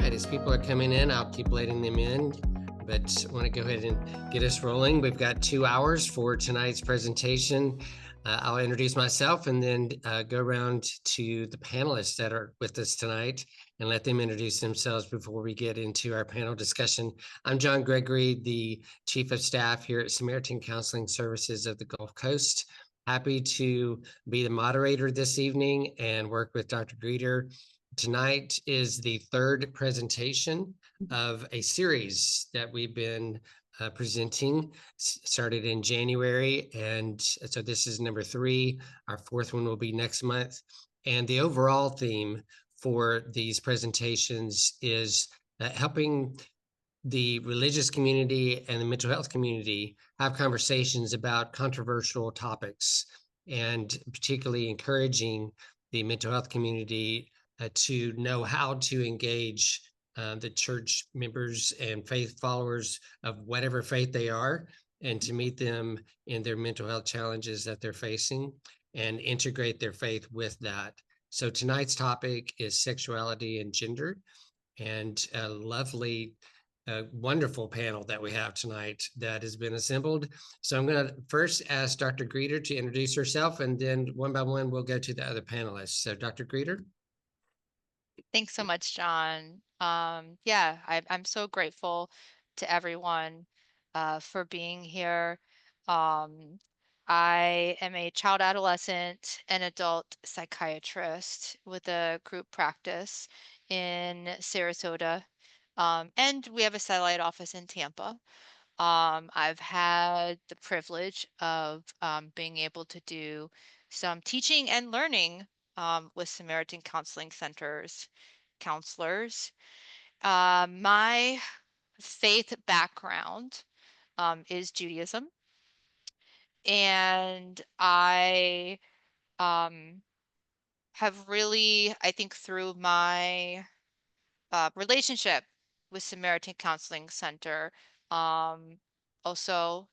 right, as people are coming in, I'll keep letting them in, but want to go ahead and get us rolling. We've got 2 hours for tonight's presentation. I'll introduce myself and then go around to the panelists that are with us tonight and let them introduce themselves before we get into our panel discussion. I'm John Gregory, the Chief of Staff here at Samaritan Counseling Services of the Gulf Coast. Happy to be the moderator this evening and work with Dr. Greeter. Tonight is the third presentation of a series that we've been presenting, started in January, and so this is number 3. Our 4th one will be next month. And the overall theme for these presentations is helping the religious community and the mental health community have conversations about controversial topics, and particularly encouraging the mental health community to know how to engage the church members and faith followers of whatever faith they are, and to meet them in their mental health challenges that they're facing and integrate their faith with that. So tonight's topic is sexuality and gender, and a lovely wonderful panel that we have tonight that has been assembled. So I'm going to first ask Dr. Greeter to introduce herself, and then one by one we'll go to the other panelists. So Dr. Greeter. Thanks so much, John. I'm so grateful to everyone for being here. Um, I am a child, adolescent, and adult psychiatrist with a group practice in Sarasota, and we have a satellite office in Tampa. I've had the privilege of being able to do some teaching and learning with Samaritan Counseling Centers counselors. My faith background is Judaism, and I have really, I think, through my relationship with Samaritan Counseling Center, also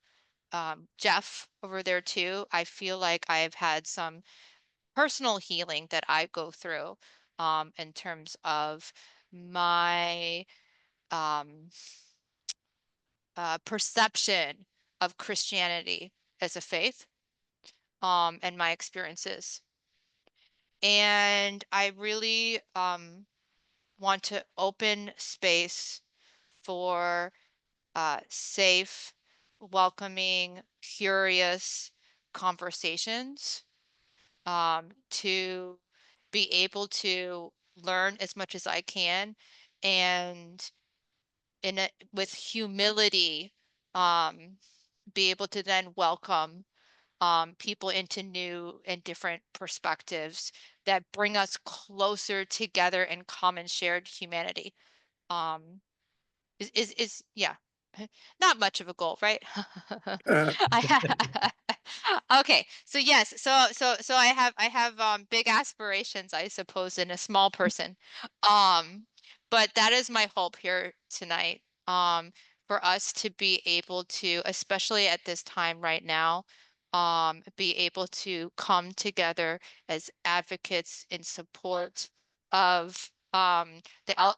Jeff over there too, I feel like I've had some personal healing that I go through in terms of my um, perception of Christianity as a faith, and my experiences. And I really want to open space for safe, welcoming, curious conversations, to be able to learn as much as I can, and with humility, um, be able to then welcome people into new and different perspectives that bring us closer together in common shared humanity. Um, is yeah, not much of a goal, right? Okay, so yes, so I have big aspirations, I suppose, in a small person. Um, but that is my hope here tonight. For us to be able to, especially at this time right now, be able to come together as advocates in support of the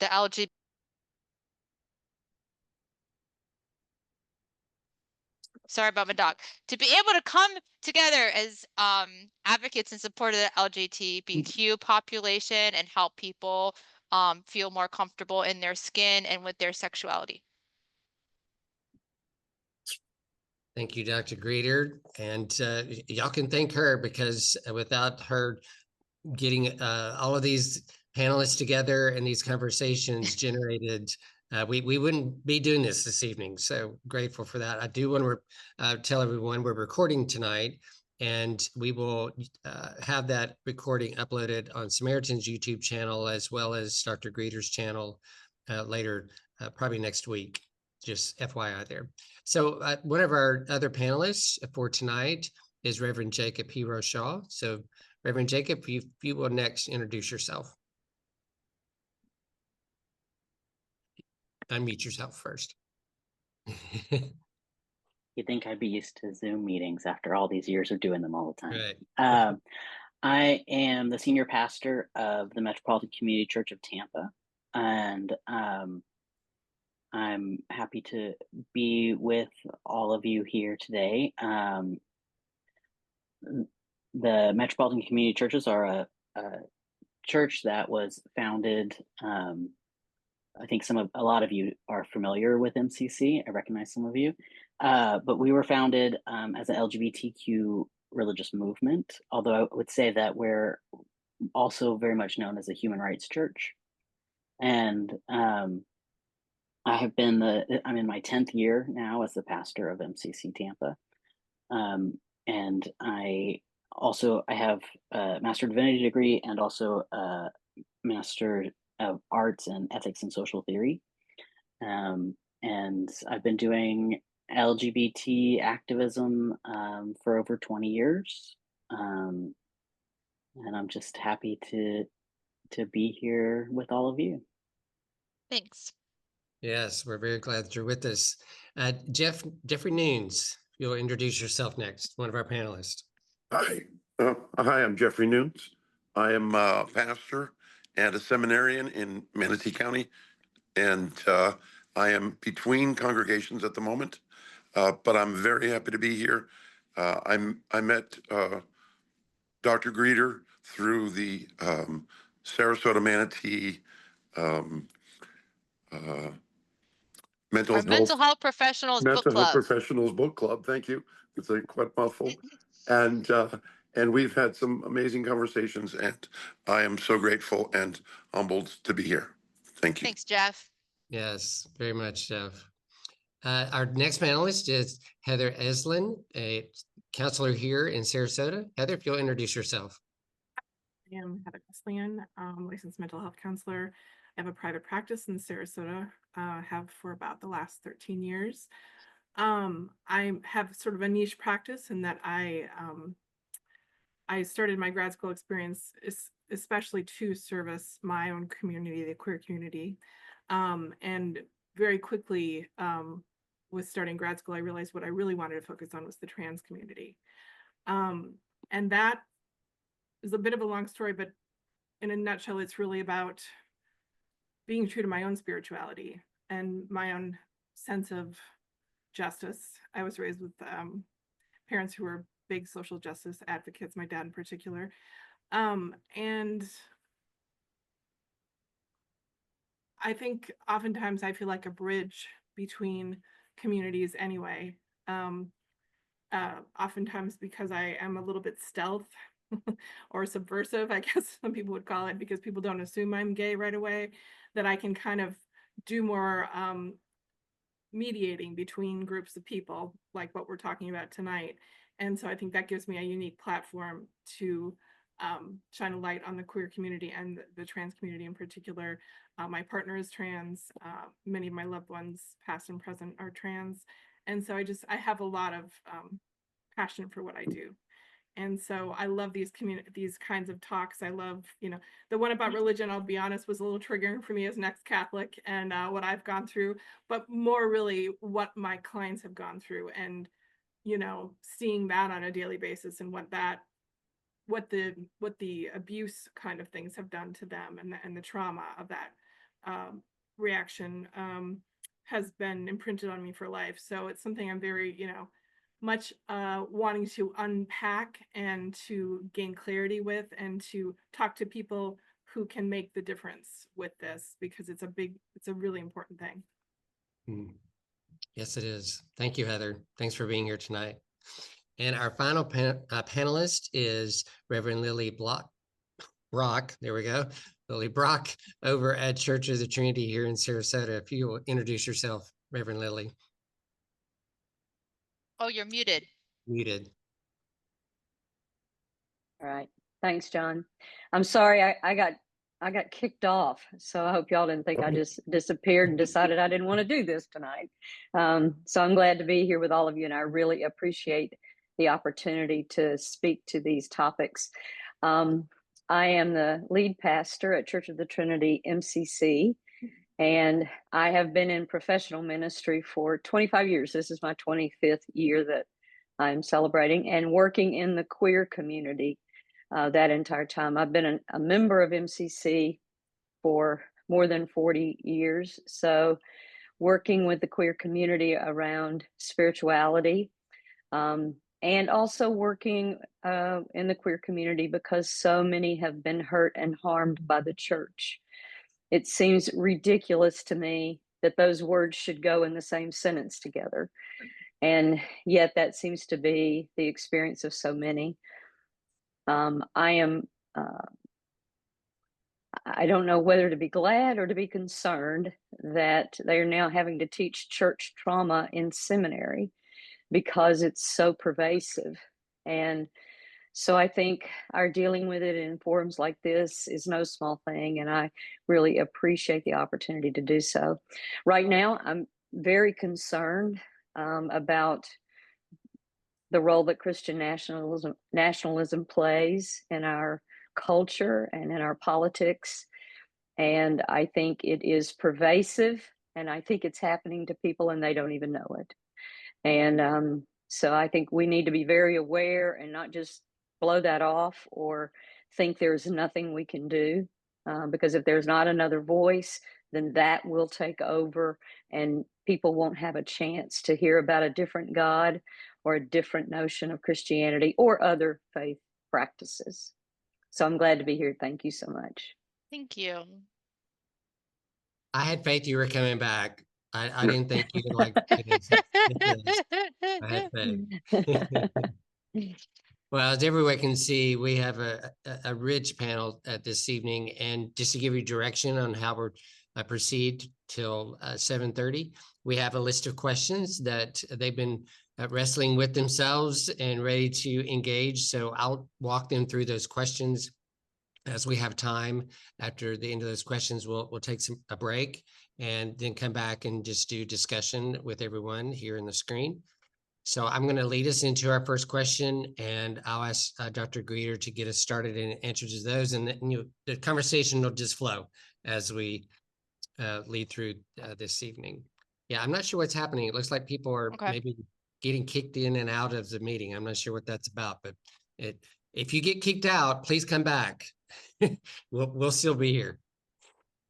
LGBT. Sorry about my dog. To be able to come together as advocates in support of the LGBTQ population and help people feel more comfortable in their skin and with their sexuality. Thank you, Dr. Greeter. And y'all can thank her, because without her getting all of these panelists together and these conversations generated, we wouldn't be doing this evening. So grateful for that. I do want to tell everyone we're recording tonight, and we will have that recording uploaded on Samaritan's YouTube channel as well as Dr. Greeter's channel later, probably next week. Just FYI there. So one of our other panelists for tonight is Reverend Jacob P. Shaw. So Reverend Jacob, you will next introduce yourself. Unmute yourself first. You'd think I'd be used to Zoom meetings after all these years of doing them all the time. Right. I am the senior pastor of the Metropolitan Community Church of Tampa. and I'm happy to be with all of you here today. The Metropolitan Community Churches are a church that was founded. I think a lot of you are familiar with MCC. I recognize some of you, but we were founded as an LGBTQ religious movement. Although I would say that we're also very much known as a human rights church. And I'm in my 10th year now as the pastor of MCC Tampa. And I have a Master of Divinity degree and also a Master of Arts in Ethics and Social Theory. And I've been doing LGBT activism for over 20 years. And I'm just happy to be here with all of you. Thanks. Yes, we're very glad that you're with us. Jeffrey Nunes, you'll introduce yourself next, one of our panelists. Hi, I'm Jeffrey Nunes. I am a pastor and a seminarian in Manatee County, and I am between congregations at the moment, but I'm very happy to be here. I met Dr. Greeter through the Sarasota Manatee Mental health professionals book club. Professionals book club. Thank you. It's like quite mouthful. And we've had some amazing conversations, and I am so grateful and humbled to be here. Thank you. Thanks, Jeff. Yes, very much, Jeff. Our next panelist is Heather Eslin, a counselor here in Sarasota. Heather, if you'll introduce yourself. I am Heather Eslin, licensed mental health counselor. I have a private practice in Sarasota, have for about the last 13 years. I have sort of a niche practice in that I started my grad school experience especially to service my own community, the queer community. And very quickly, with starting grad school, I realized what I really wanted to focus on was the trans community. And that is a bit of a long story, but in a nutshell, it's really about being true to my own spirituality and my own sense of justice. I was raised with parents who were big social justice advocates, my dad in particular. And I think oftentimes I feel like a bridge between communities anyway. Oftentimes because I am a little bit stealth or subversive, I guess some people would call it, because people don't assume I'm gay right away, that I can kind of do more mediating between groups of people, like what we're talking about tonight. And so I think that gives me a unique platform to shine a light on the queer community and the trans community in particular. My partner is trans. Many of my loved ones, past and present, are trans. And so I have a lot of passion for what I do. And so I love these kinds of talks. I love, the one about religion, I'll be honest, was a little triggering for me as an ex-Catholic and what I've gone through, but more really what my clients have gone through and, seeing that on a daily basis and what the abuse kind of things have done to them and the trauma of that reaction has been imprinted on me for life. So it's something I'm very, much wanting to unpack and to gain clarity with and to talk to people who can make the difference with this, because it's a really important thing. Yes, it is. Thank you, Heather. Thanks for being here tonight. And our final panelist is Reverend Lily Brock. There we go. Lily Brock over at Church of the Trinity here in Sarasota. If you will introduce yourself, Reverend Lily. Oh, you're muted. Muted. All right. Thanks, John. I'm sorry I got kicked off, so I hope y'all didn't think I just disappeared and decided I didn't want to do this tonight. So I'm glad to be here with all of you, and I really appreciate the opportunity to speak to these topics. I am the lead pastor at Church of the Trinity MCC, and I have been in professional ministry for 25 years. This is my 25th year that I'm celebrating, and working in the queer community that entire time. I've been a member of MCC for more than 40 years. So working with the queer community around spirituality, and also working in the queer community because so many have been hurt and harmed by the church. It seems ridiculous to me that those words should go in the same sentence together. And yet that seems to be the experience of so many. I am, I don't know whether to be glad or to be concerned that they're now having to teach church trauma in seminary because it's so pervasive. And so I think our dealing with it in forums like this is no small thing, and I really appreciate the opportunity to do so. Right now, I'm very concerned about the role that Christian nationalism plays in our culture and in our politics. And I think it is pervasive, and I think it's happening to people and they don't even know it. And so I think we need to be very aware and not just blow that off or think there's nothing we can do. Because if there's not another voice, then that will take over and people won't have a chance to hear about a different God or a different notion of Christianity or other faith practices. So I'm glad to be here. Thank you so much. Thank you. I had faith you were coming back. I didn't think you'd like this. I had faith. Well, as everyone can see, we have a rich panel this evening, and just to give you direction on how we're proceed till 7:30, we have a list of questions that they've been wrestling with themselves and ready to engage. So I'll walk them through those questions as we have time. After the end of those questions, we'll take a break and then come back and just do discussion with everyone here in the screen. So I'm going to lead us into our first question, and I'll ask Dr. Greeter to get us started in answers to those, and then the conversation will just flow as we lead through this evening. Yeah, I'm not sure what's happening. It looks like people are maybe getting kicked in and out of the meeting. I'm not sure what that's about, but if you get kicked out, please come back. We'll still be here.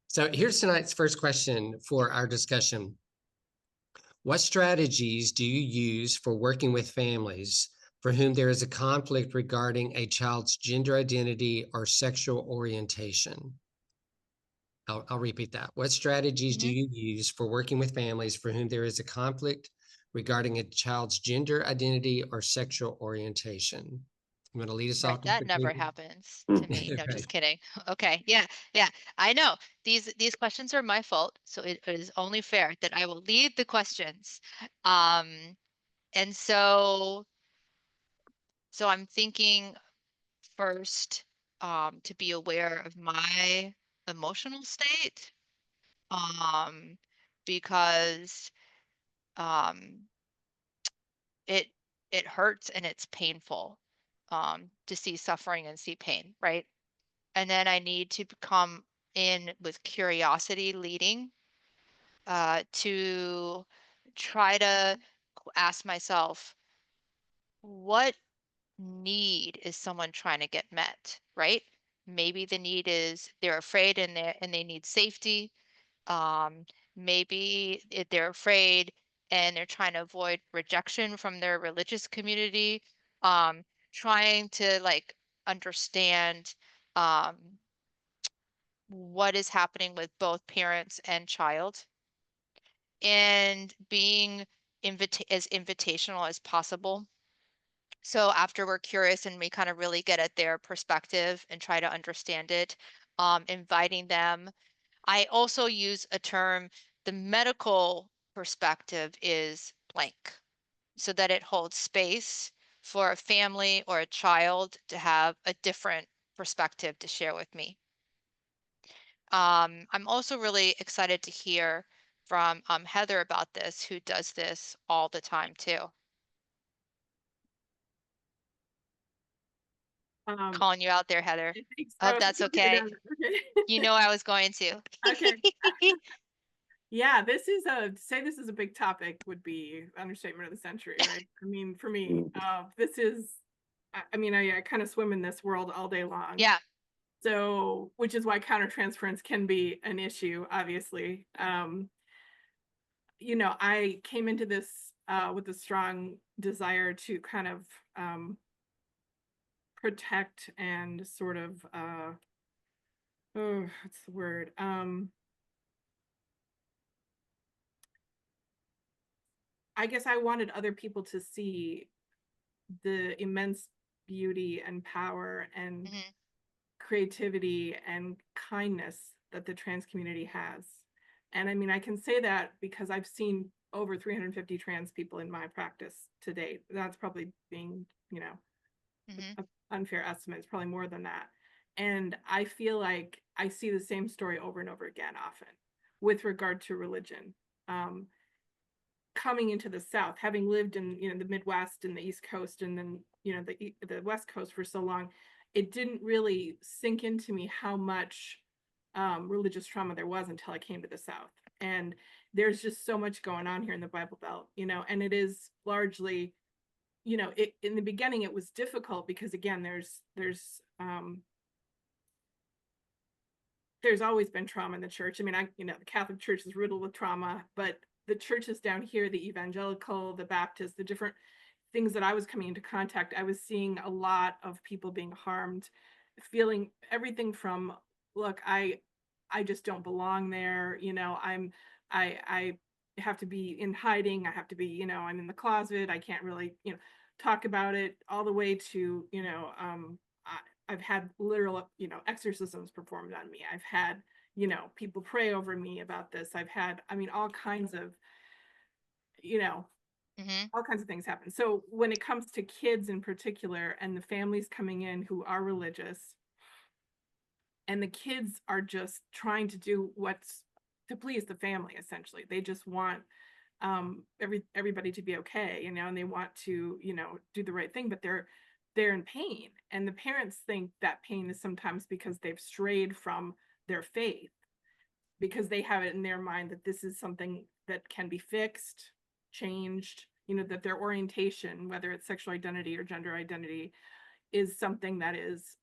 So here's tonight's first question for our discussion. What strategies do you use for working with families for whom there is a conflict regarding a child's gender identity or sexual orientation? I'll repeat that. What strategies do you use for working with families for whom there is a conflict regarding a child's gender identity or sexual orientation? I'm going to lead us off. That never happens to me. No, just kidding. Okay. Yeah. I know these questions are my fault, so it is only fair that I will lead the questions. And so I'm thinking first to be aware of my emotional state, because it hurts and it's painful to see suffering and see pain, right? And then I need to come in with curiosity leading to try to ask myself, what need is someone trying to get met, right? Maybe the need is they're afraid and they need safety. Maybe they're afraid and they're trying to avoid rejection from their religious community. Trying to like understand what is happening with both parents and child, and being as invitational as possible. So after we're curious and we kind of really get at their perspective and try to understand it, inviting them. I also use a term, the medical perspective is blank, so that it holds space for a family or a child to have a different perspective to share with me. I'm also really excited to hear from Heather about this, who does this all the time too. Calling you out there, Heather. I hope that's okay. You know I was going to. Okay. Yeah, this is a big topic would be understatement of the century, right? I mean, for me, this is, I mean, I kind of swim in this world all day long. Yeah. So, which is why countertransference can be an issue, obviously. You know, I came into this with a strong desire to kind of protect and sort of, oh, what's the word? I guess I wanted other people to see the immense beauty and power and creativity and kindness that the trans community has. And I mean, I can say that because I've seen over 350 trans people in my practice to date. That's probably being, you know, an unfair estimate. It's probably more than that. And I feel like I see the same story over and over again often with regard to religion. Coming into the South, having lived in, you know, the Midwest and the East Coast, and then, you know, the West Coast for so long, it didn't really sink into me how much religious trauma there was until I came to the South. And there's just so much going on here in the Bible Belt, you know, and it is largely, you know, in the beginning it was difficult because again, there's always been trauma in the church. I mean, you know, the Catholic Church is riddled with trauma, but the churches down here, the evangelical, the Baptist, the different things that I was coming into contact, I was seeing a lot of people being harmed, feeling everything from, look, I just don't belong there. You know, I have to be in hiding. I have to be, you know, I'm in the closet. I can't really, you know, talk about it, all the way to, you know, I've had literal, you know, exorcisms performed on me. I've had, you know, people pray over me about this. I've had, I mean, all kinds of, you know, all kinds of things happen. So when it comes to kids in particular, and the families coming in who are religious, and the kids are just trying to do what's to please the family, essentially. They just want everybody to be okay, you know, and they want to, you know, do the right thing, but they're in pain. And the parents think that pain is sometimes because they've strayed from their faith, because they have it in their mind that this is something that can be fixed, changed, you know, that their orientation, whether it's sexual identity or gender identity, is something that is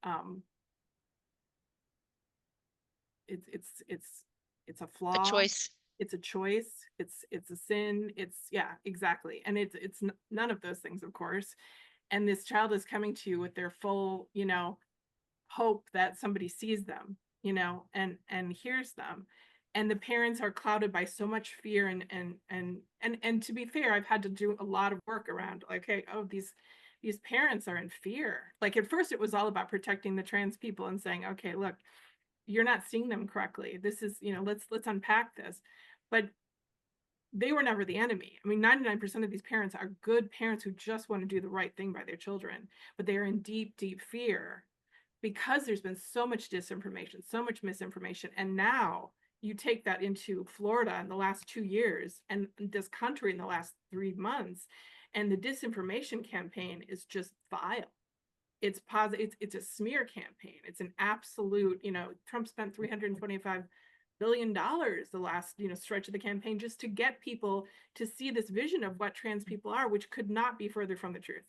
it's a A flaw, choice. it's a choice, it's a sin, it's, yeah, exactly. And it's none of those things, of course. And this child is coming to you with their full, you know, hope that somebody sees them, you know, and hears them. And the parents are clouded by so much fear, and to be fair, I've had to do a lot of work around, like, hey, oh, these parents are in fear. Like at first it was all about protecting the trans people and saying, okay, look, you're not seeing them correctly. This is, you know, let's unpack this. But they were never the enemy. I mean, 99% of these parents are good parents who just want to do the right thing by their children, but they are in deep, deep fear because there's been so much disinformation, so much misinformation. And now you take that into Florida in the last 2 years, and this country in the last 3 months, and the disinformation campaign is just vile. It's positive. It's a smear campaign. It's an absolute, you know, Trump spent $325 billion the last, you know, stretch of the campaign just to get people to see this vision of what trans people are, which could not be further from the truth.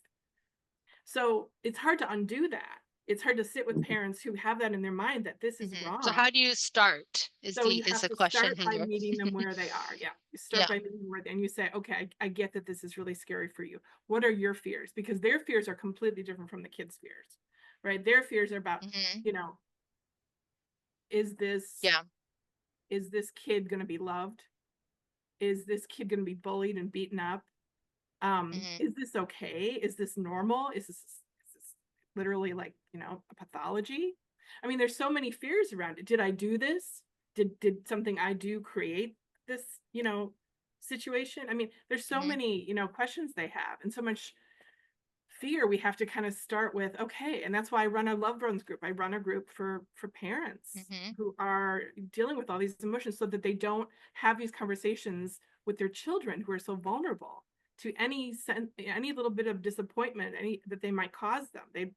So it's hard to undo that. It's hard to sit with parents who have that in their mind, that this is wrong. So how do you start So you have the to question start by here. meeting them where they are. Yeah. You start by meeting them where they, and you say, okay, I get that this is really scary for you. What are your fears? Because their fears are completely different from the kids' fears, right? Their fears are about, you know, is this kid going to be loved? Is this kid going to be bullied and beaten up? Is this okay? Is this normal? Is this literally, like, you know, a pathology? I mean, there's so many fears around it. Did I do this? Did something I do create this, you know, situation? I mean, there's so many, you know, questions they have, and so much fear. We have to kind of start with, okay, and that's why I run a loved ones group. I run a group for parents who are dealing with all these emotions, so that they don't have these conversations with their children who are so vulnerable to any little bit of disappointment that they might cause them. They,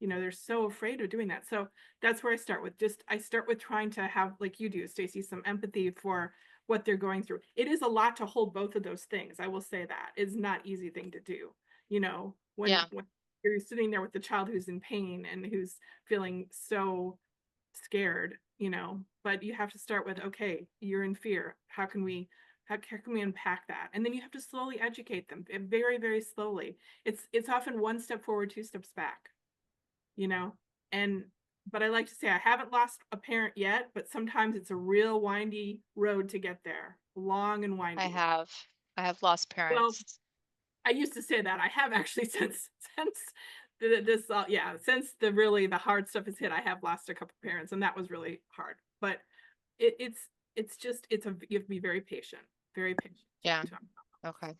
you know, they're so afraid of doing that. So that's where I start with. I start with trying to have, like you do, Stacey, some empathy for what they're going through. It is a lot to hold both of those things. I will say that it's not an easy thing to do. You know, when you're sitting there with the child who's in pain and who's feeling so scared, but you have to start with, okay, you're in fear. How can we unpack that? And then you have to slowly educate them, very, very slowly. It's often one step forward, two steps back, and but I like to say I haven't lost a parent yet, but sometimes it's a real windy road to get there, long and windy. I have lost Well, parents. I used to say that. I have actually since since the hard stuff has hit, I have lost a couple parents, and that was really hard. But it's just you have to be very patient, very patient. Yeah. Okay.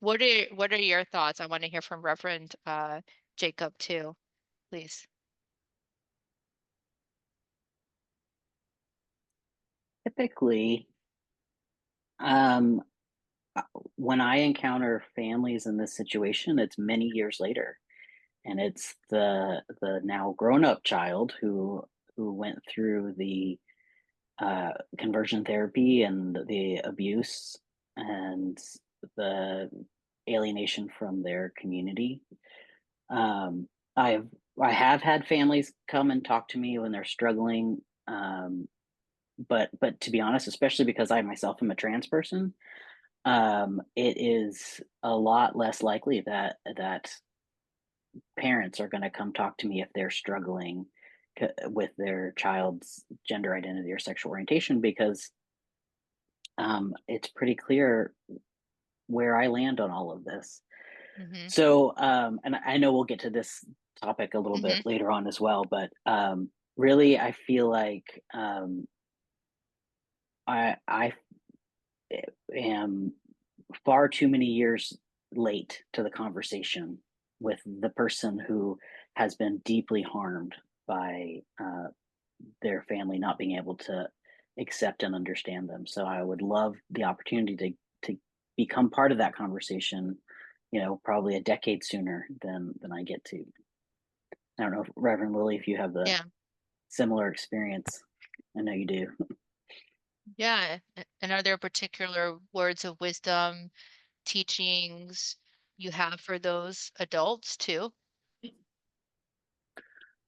What are your thoughts? I want to hear from Reverend Jacob too, please. Typically, when I encounter families in this situation, it's many years later, and it's the now grown up child who went through the conversion therapy and the abuse and the alienation from their community. Um, I have had families come and talk to me when they're struggling, but to be honest, especially because I myself am a trans person, it is a lot less likely that parents are going to come talk to me if they're struggling with their child's gender identity or sexual orientation, because it's pretty clear where I land on all of this. Mm-hmm. So, and I know we'll get to this topic a little Mm-hmm. bit later on as well, but really, I feel like I am far too many years late to the conversation with the person who has been deeply harmed by their family not being able to accept and understand them. So I would love the opportunity to become part of that conversation, probably a decade sooner than I get to. I don't know, Reverend Lily, if you have the Yeah. similar experience. I know you do. Yeah. And are there particular words of wisdom, teachings you have for those adults too?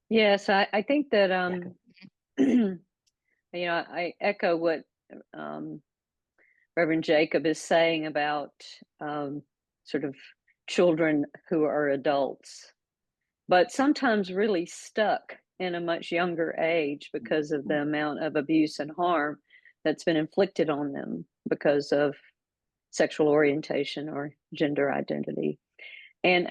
Yes, I think that I echo what Reverend Jacob is saying about sort of children who are adults, but sometimes really stuck in a much younger age because of the amount of abuse and harm that's been inflicted on them because of sexual orientation or gender identity. And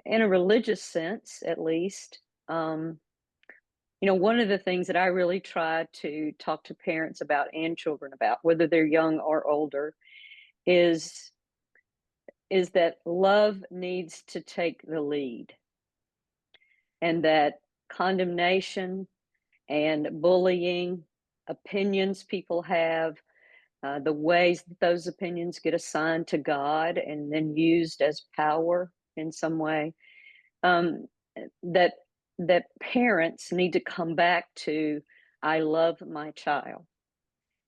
in a religious sense, at least, one of the things that I really try to talk to parents about and children about, whether they're young or older, is that love needs to take the lead, and that condemnation and bullying, opinions people have, the ways that those opinions get assigned to God and then used as power in some way, um, that parents need to come back to, I love my child.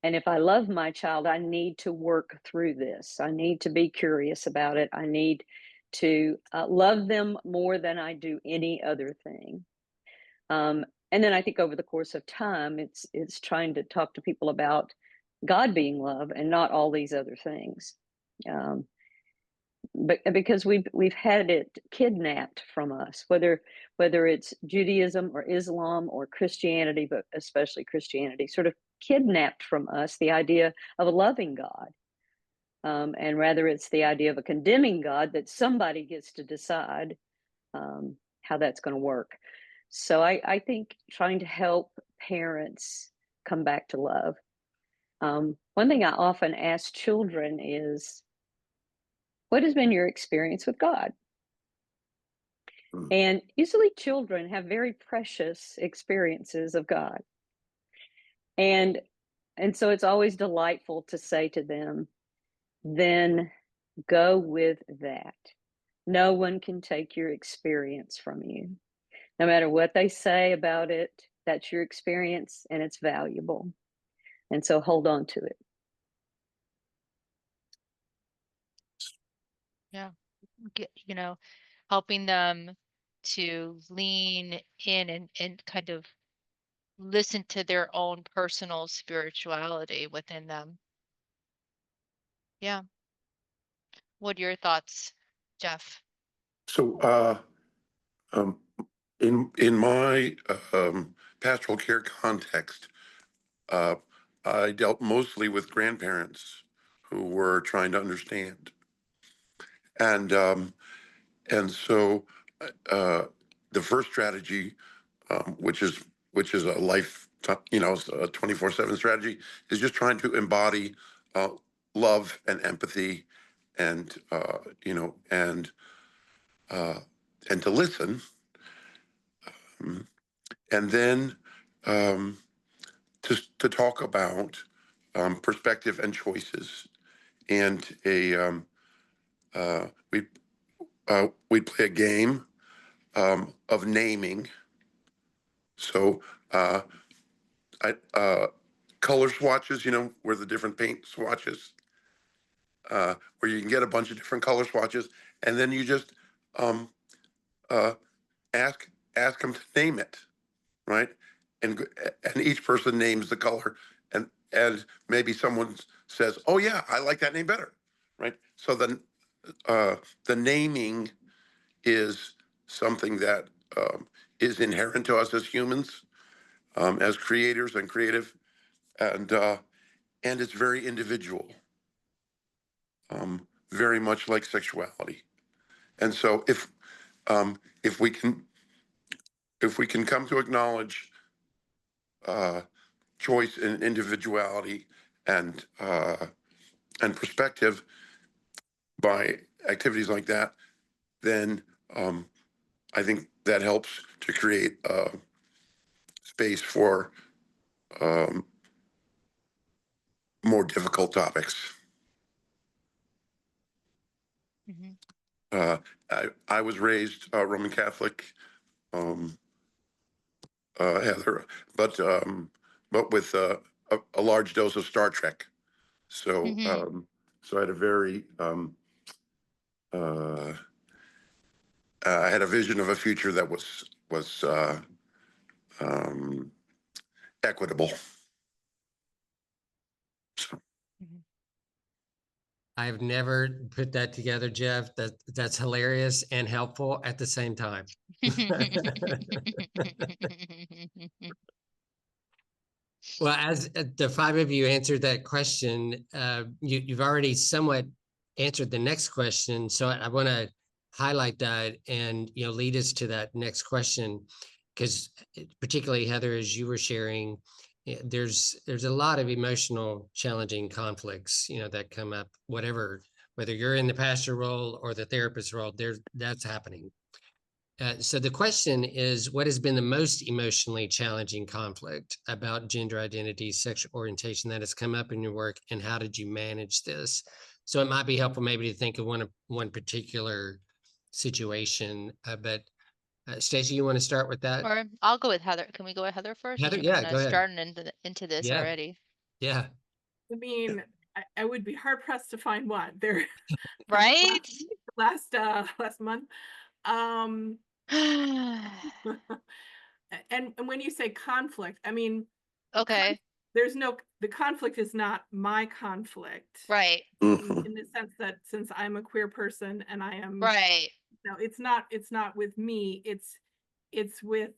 And if I love my child, I need to work through this. I need to be curious about it. I need to love them more than I do any other thing. And then I think over the course of time, it's trying to talk to people about God being love and not all these other things. But because we've had it kidnapped from us, whether it's Judaism or Islam or Christianity, but especially Christianity, sort of kidnapped from us the idea of a loving God, and rather it's the idea of a condemning God that somebody gets to decide how that's going to work. So I think trying to help parents come back to love. One thing I often ask children is, what has been your experience with God? And usually children have very precious experiences of God. And so it's always delightful to say to them, then go with that. No one can take your experience from you. No matter what they say about it, that's your experience and it's valuable. And so hold on to it. Yeah. Helping them to lean in and kind of listen to their own personal spirituality within them. Yeah. What are your thoughts, Jeff? So, um, in my pastoral care context, uh, I dealt mostly with grandparents who were trying to understand, and so the first strategy, which is a a 24/7 strategy, is just trying to embody uh, love and empathy, and uh, and to listen, and then um, to talk about perspective and choices, and uh, we we'd play a game of naming. So uh, color swatches, where the different paint swatches, where you can get a bunch of different color swatches, and then you just um, uh, ask them to name it, right? And each person names the color, and maybe someone says, "Oh yeah, I like that name better," right? So then the naming is something that is inherent to us as humans, as creators and creative, and it's very individual, very much like sexuality. And so if we can come to acknowledge uh, choice and individuality, and perspective by activities like that, then I think that helps to create space for um, more difficult topics. Mhm. I was raised Roman Catholic, um, Heather, but with a large dose of Star Trek. So Mhm. I had a very uh, I had a vision of a future that was um, equitable. So, Mhm. I've never put that together, Jeff. That's hilarious and helpful at the same time. Well, as the five of you answered that question, you've already somewhat answered the next question. So I want to highlight that and lead us to that next question, because particularly Heather, as you were sharing, there's a lot of emotional challenging conflicts that come up, whether you're in the pastor role or the therapist role, that's happening. So the question is, what has been the most emotionally challenging conflict about gender identity, sexual orientation that has come up in your work, and how did you manage this? So it might be helpful maybe to think of one particular situation. But Stacey, you want to start with that? Or I'll go with Heather. Can we go with Heather first? Heather, Since we're yeah, kind go of ahead. starting into this Yeah, already. yeah. I mean, I would be hard pressed to find one there. Right? last month. And when you say conflict, I mean, Okay. the conflict is not my conflict. Right. In the sense that since I'm a queer person and I am, Right. no, it's not with me. It's with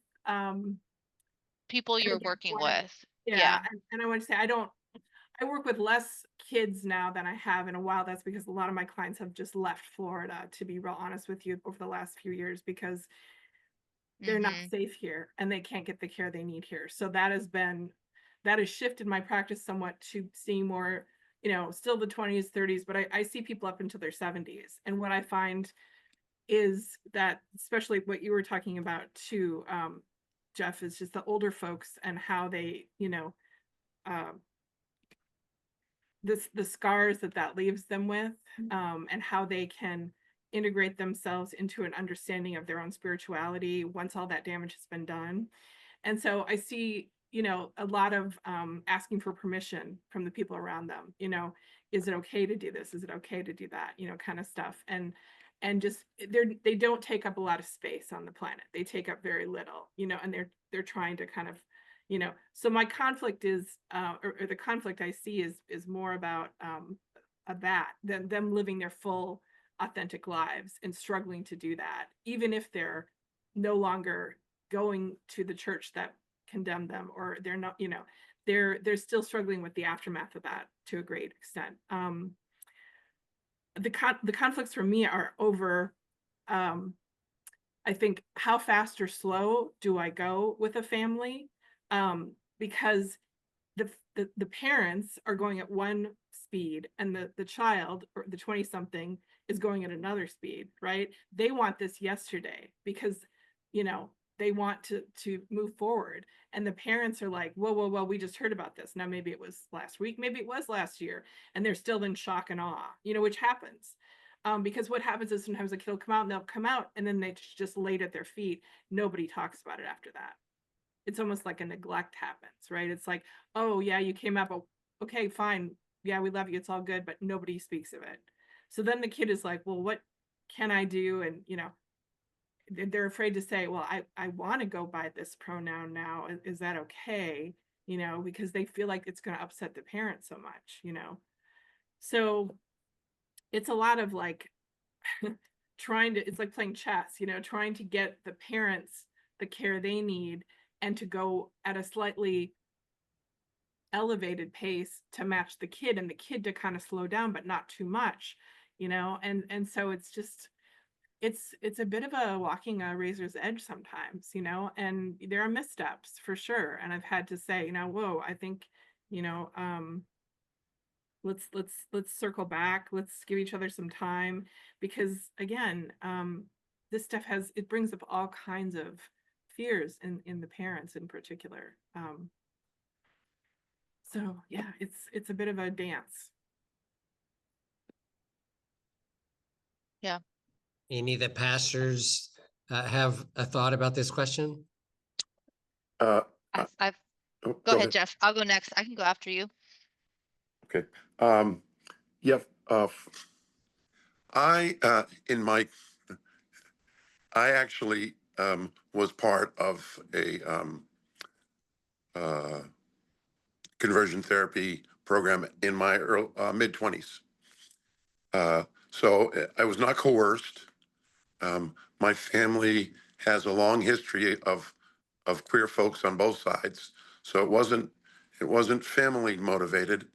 People and you're again, working with. yeah, Yeah. and I want to say I work with less kids now than I have in a while. That's because a lot of my clients have just left Florida, to be real honest with you, over the last few years, because they're not Mhm. safe here and they can't get the care they need here. So that has shifted my practice somewhat to seeing more, still the 20s, 30s, but I see people up into their 70s. And what I find is that, especially what you were talking about too, Jeff, is just the older folks and how they, uh, the scars that leaves them with, and how they can integrate themselves into an understanding of their own spirituality once all that damage has been done. And so I see, a lot of asking for permission from the people around them. Is it okay to do this? Is it okay to do that? Kind of stuff. And just they don't take up a lot of space on the planet. They take up very little, and they're trying to kind of, So my conflict is, or the conflict I see is more about that than them living their full authentic lives and struggling to do that, even if they're no longer going to the church that condemned them, or they're not, they're still struggling with the aftermath of that to a great extent. The conflicts for me are over, I think, how fast or slow do I go with a family? Because the parents are going at one speed, and the child, or the 20-something, is going at another speed, right? They want this yesterday because, they want to move forward. And the parents are like, whoa, we just heard about this. Now, maybe it was last week, maybe it was last year, and they're still in shock and awe, which happens. Because what happens is sometimes a kid will come out, and they'll come out, and then they just laid at their feet. Nobody talks about it after that. It's almost like a neglect happens, right? It's like, oh yeah, you came out, but okay, fine. Yeah, we love you. It's all good, but nobody speaks of it. So then the kid is like, well, what can I do? And, they're afraid to say, well, I want to go by this pronoun now. Is that okay? Because they feel like it's going to upset the parent so much, So it's a lot of like it's like playing chess, trying to get the parents the care they need, and to go at a slightly elevated pace to match the kid, and the kid to kind of slow down, but not too much, and so it's just, it's a bit of a walking a razor's edge sometimes, and there are missteps for sure. And I've had to say, whoa, I think, let's circle back. Let's give each other some time, because again, this stuff it brings up all kinds of fears in the parents in particular. So yeah, it's a bit of a dance. Yeah. Any of the pastors have a thought about this question? I've go ahead, Jeff. I'll go next. I can go after you. Okay. Yeah. I actually was part of a conversion therapy program in my mid-20s. So I was not coerced. My family has a long history of queer folks on both sides, so it wasn't family motivated.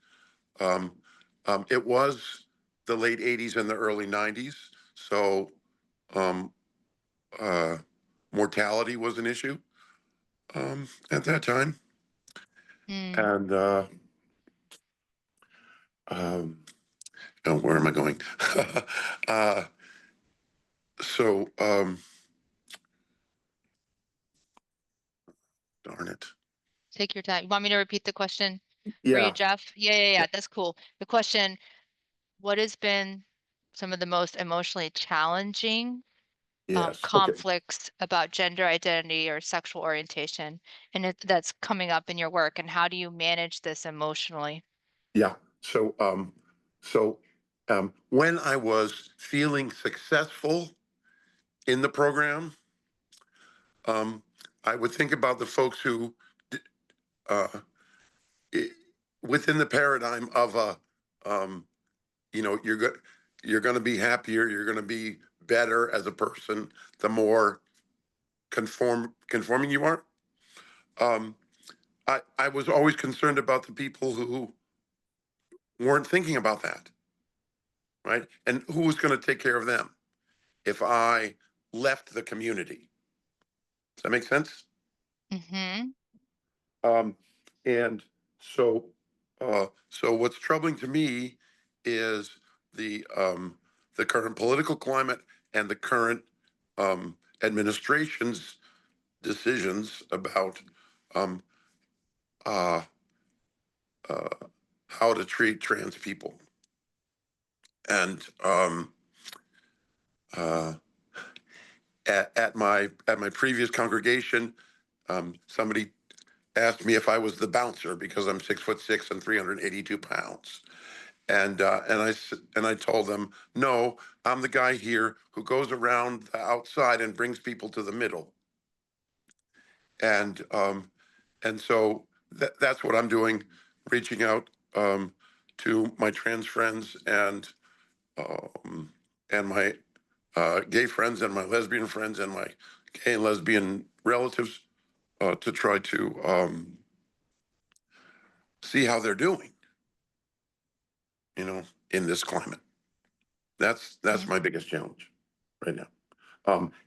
It was the late 80s and the early 90s, so mortality was an issue at that time. And oh, where am I going? So darn it. Take your time. You want me to repeat the question for Yeah. you, Jeff? Yeah. That's cool. The question: what has been some of the most emotionally challenging Yes. Okay. conflicts about gender identity or sexual orientation, and that's coming up in your work, and how do you manage this emotionally? Yeah. So when I was feeling successful in the program, I would think about the folks who, uh, within the paradigm of a, you're going to be happier, you're going to be better as a person the more conforming you are. I was always concerned about the people who weren't thinking about that, right? And who was going to take care of them if I left the community? Does that make sense? Mm-hmm. And so, so what's troubling to me is the current political climate and the current administration's decisions about um, uh, uh, how to treat trans people. And uh, at my previous congregation, somebody asked me if I was the bouncer because I'm 6'6" and 382 pounds. And I told them, no, I'm the guy here who goes around the outside and brings people to the middle. And And so that's what I'm doing, reaching out to my trans friends and my gay friends and my lesbian friends and my gay and lesbian relatives to try to see how they're doing, in this climate. That's my biggest challenge right now.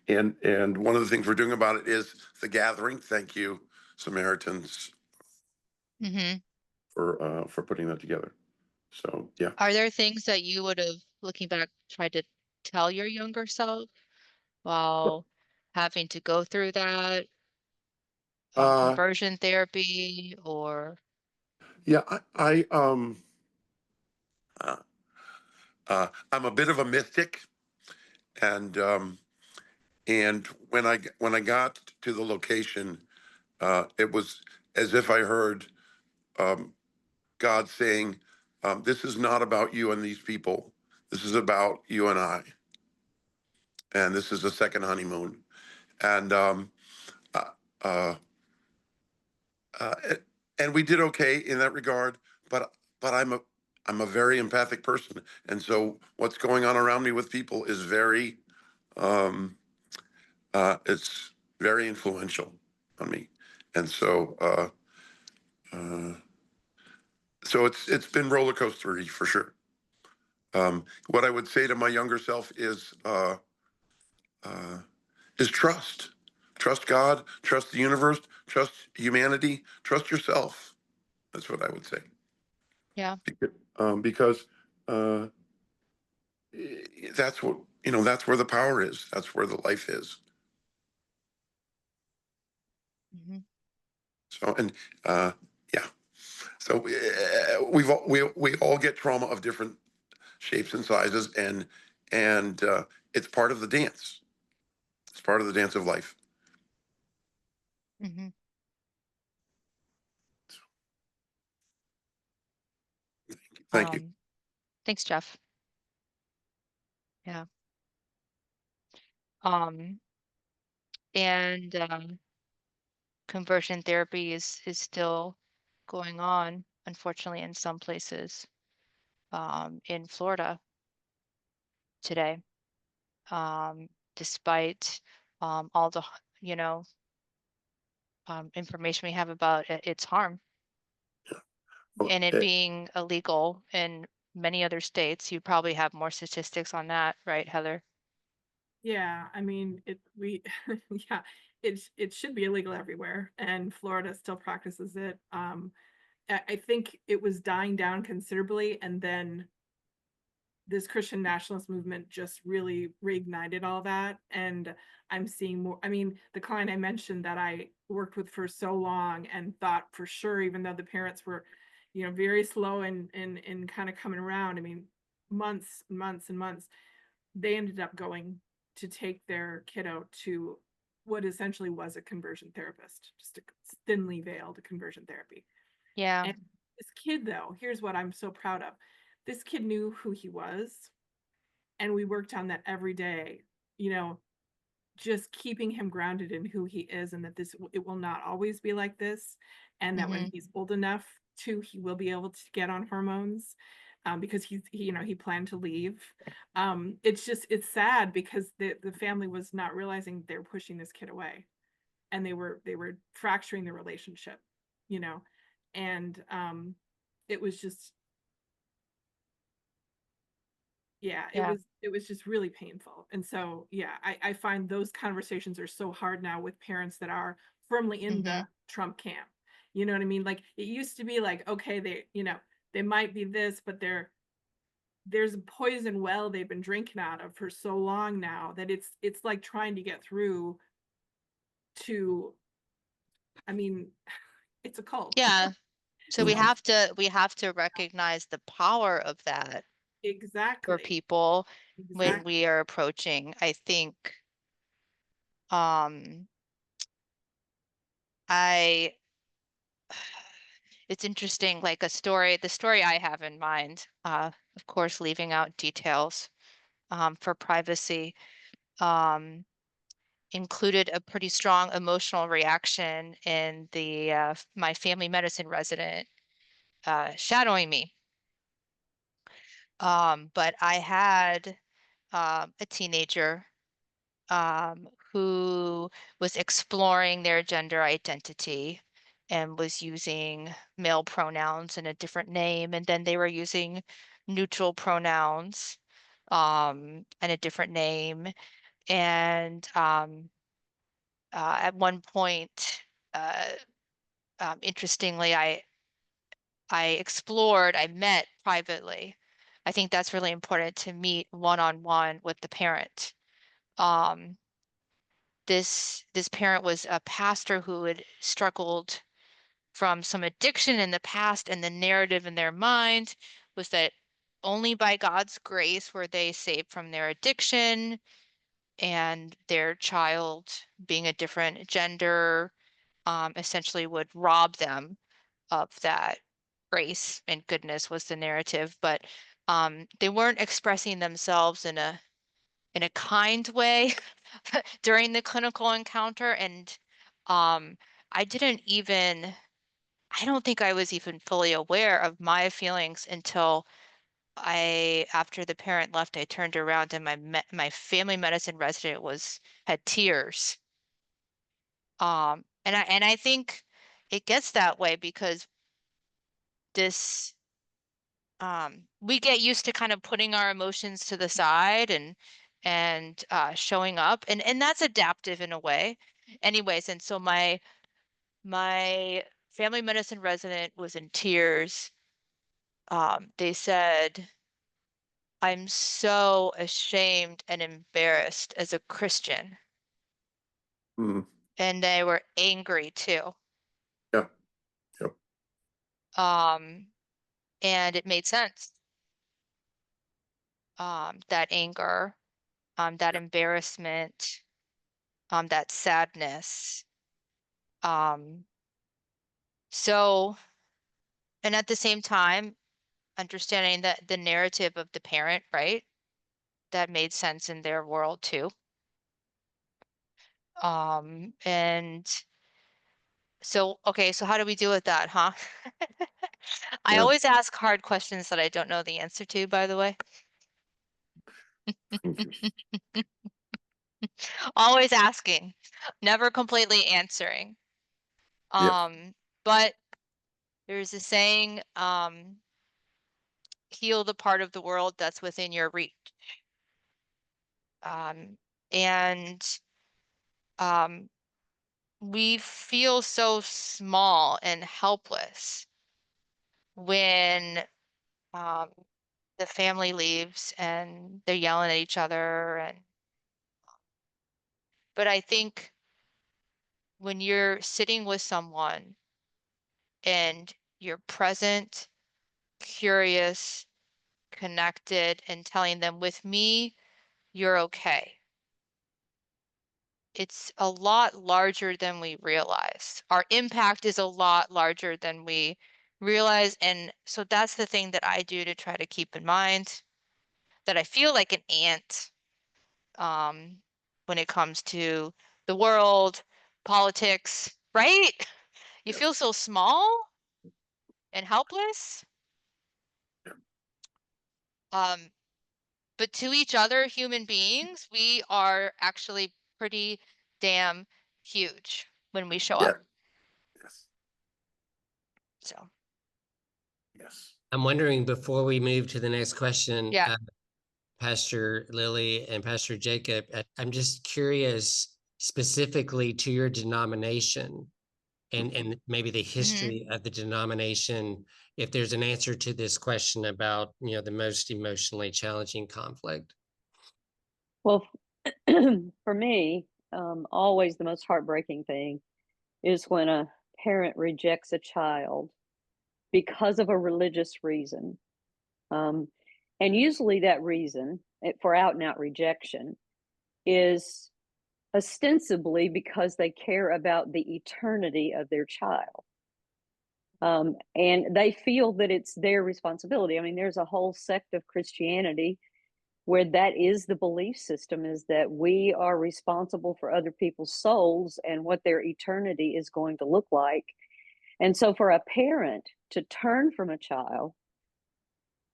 And one of the things we're doing about it is the gathering. Thank you, Samaritans, Mm-hmm. for putting that together. So yeah. Are there things that you would have, looking back, tried to tell your younger self while having to go through that Uh, conversion therapy or? yeah, uh, I'm a bit of a mystic, and when I got to the location, it was as if I heard God saying, "This is not about you and these people. This is about you and I, and this is a second honeymoon." And uh, uh, uh, and we did okay in that regard, but I'm a very empathic person, and so what's going on around me with people is very um, it's very influential on me, and uh, so it's been roller coastery for sure. What I would say to my younger self uh, is trust God, trust the universe, trust humanity, trust yourself. That's what I would say. Yeah. Because that's what that's where the power is. That's where the life is. Mm-hmm. So and yeah. So we all get trauma of different shapes and sizes, and it's part of the dance. It's part of the dance of life. Mm-hmm. Thank you. Thanks, Jeff. Yeah. Um, and conversion therapy is still going on, unfortunately, in some places in Florida today, despite all the, you know, information we have about its harm Oh, and it being illegal in many other states. You probably have more statistics on that, right, Heather? Yeah, I mean, yeah, it should be illegal everywhere, and Florida still practices it. I think it was dying down considerably, and then this Christian nationalist movement just really reignited all that. And I'm seeing more. I mean, the client I mentioned that I worked with for so long and thought for sure, even though the parents were, very slow and kind of coming around. I mean, months, months, and months, they ended up going to take their kiddo to what essentially was a conversion therapist, just a thinly veiled conversion therapy. Yeah. And this kid, though, here's what I'm so proud of. This kid knew who he was, and we worked on that every day, you know, just keeping him grounded in who he is, and that it will not always be like this, and that Mm-hmm. when he's old enough to, he will be able to get on hormones, because he planned to leave. It's sad because the family was not realizing they were pushing this kid away, and they were fracturing the relationship, you know, and it was just, yeah, Yeah. it was just really painful. And so yeah, I find those conversations are so hard now with parents that are firmly in Mm-hmm. the Trump camp. You know what I mean? Like, it used to be like, okay, they might be this, but there's a poison well they've been drinking out of for so long now that it's like trying to get through to, I mean, it's a cult. Yeah. So You know, we have to recognize the power of that for exactly. people when Exactly. we are approaching. I think um I it's interesting, like the story I have in mind, of course leaving out details for privacy. Um included a pretty strong emotional reaction in the my family medicine resident shadowing me. But I had a teenager who was exploring their gender identity and was using male pronouns and a different name, and then they were using neutral pronouns and a different name. And at one point, uh, interestingly, I met privately. I think that's really important to meet one-on-one with the parent. Um, this parent was a pastor who had struggled from some addiction in the past, and the narrative in their mind was that only by God's grace were they saved from their addiction, and their child being a different gender essentially would rob them of that grace and goodness was the narrative. But they weren't expressing themselves in a kind way during the clinical encounter. And I didn't even, I don't think I was even fully aware of my feelings until after the parent left, I turned around and my family medicine resident had tears. And I think it gets that way because this we get used to kind of putting our emotions to the side and showing up, and that's adaptive in a way. Anyways, and so my family medicine resident was in tears. They said, "I'm so ashamed and embarrassed as a Christian." Mm. And they were angry too. Yep. Yep. And it made sense. That anger, that embarrassment, that sadness. So, and at the same time, understanding that the narrative of the parent, right? That made sense in their world too. And so, okay, so how do we deal with that, huh? I Yeah. always ask hard questions that I don't know the answer to, by the way. Always asking, never completely answering. Yes. But there's a saying, heal the part of the world that's within your reach. And we feel so small and helpless when um, the family leaves and they're yelling at each other. But I think when you're sitting with someone and you're present, curious, connected, and telling them, with me, you're okay. It's a lot larger than we realize. Our impact is a lot larger than we realize. And so that's the thing that I do to try to keep in mind, that I feel like an ant when it comes to the world, politics, right? You feel Yes. so small and helpless. Um, but to each other, human beings, we are actually pretty damn huge when we show Yeah. up. Yes. So, Yes. I'm wondering, before we move to the next question, yeah. Pastor Lily and Pastor Jacob, I'm just curious specifically to your denomination and maybe the history of the denomination, if there's an answer to this question about, the most emotionally challenging conflict. Well, for me, always the most heartbreaking thing is when a parent rejects a child because of a religious reason. And usually that reason for out and out rejection is ostensibly because they care about the eternity of their child. And they feel that it's their responsibility. I mean, there's a whole sect of Christianity where that is the belief system, is that we are responsible for other people's souls and what their eternity is going to look like. And so for a parent to turn from a child,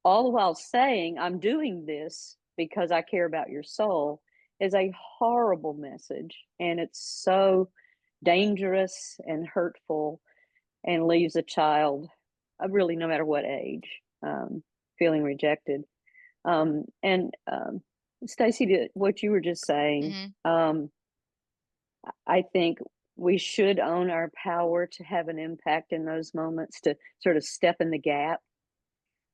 all the while saying, I'm doing this because I care about your soul, is a horrible message. And it's so dangerous and hurtful, and leaves a child, really no matter what age, feeling rejected. And Stacy, what you were just saying, I think we should own our power to have an impact in those moments, to sort of step in the gap.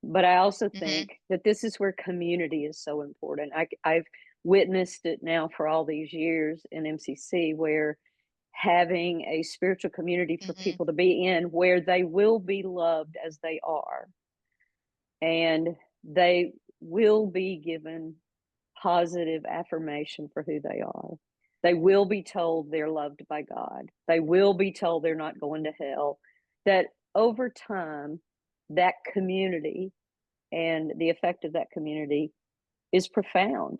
But I also think that this is where community is so important. I've witnessed it now for all these years in MCC, where having a spiritual community for people to be in, where they will be loved as they are, and they will be given positive affirmation for who they are. They will be told they're loved by God. They will be told they're not going to hell. That over time, that community and the effect of that community is profound.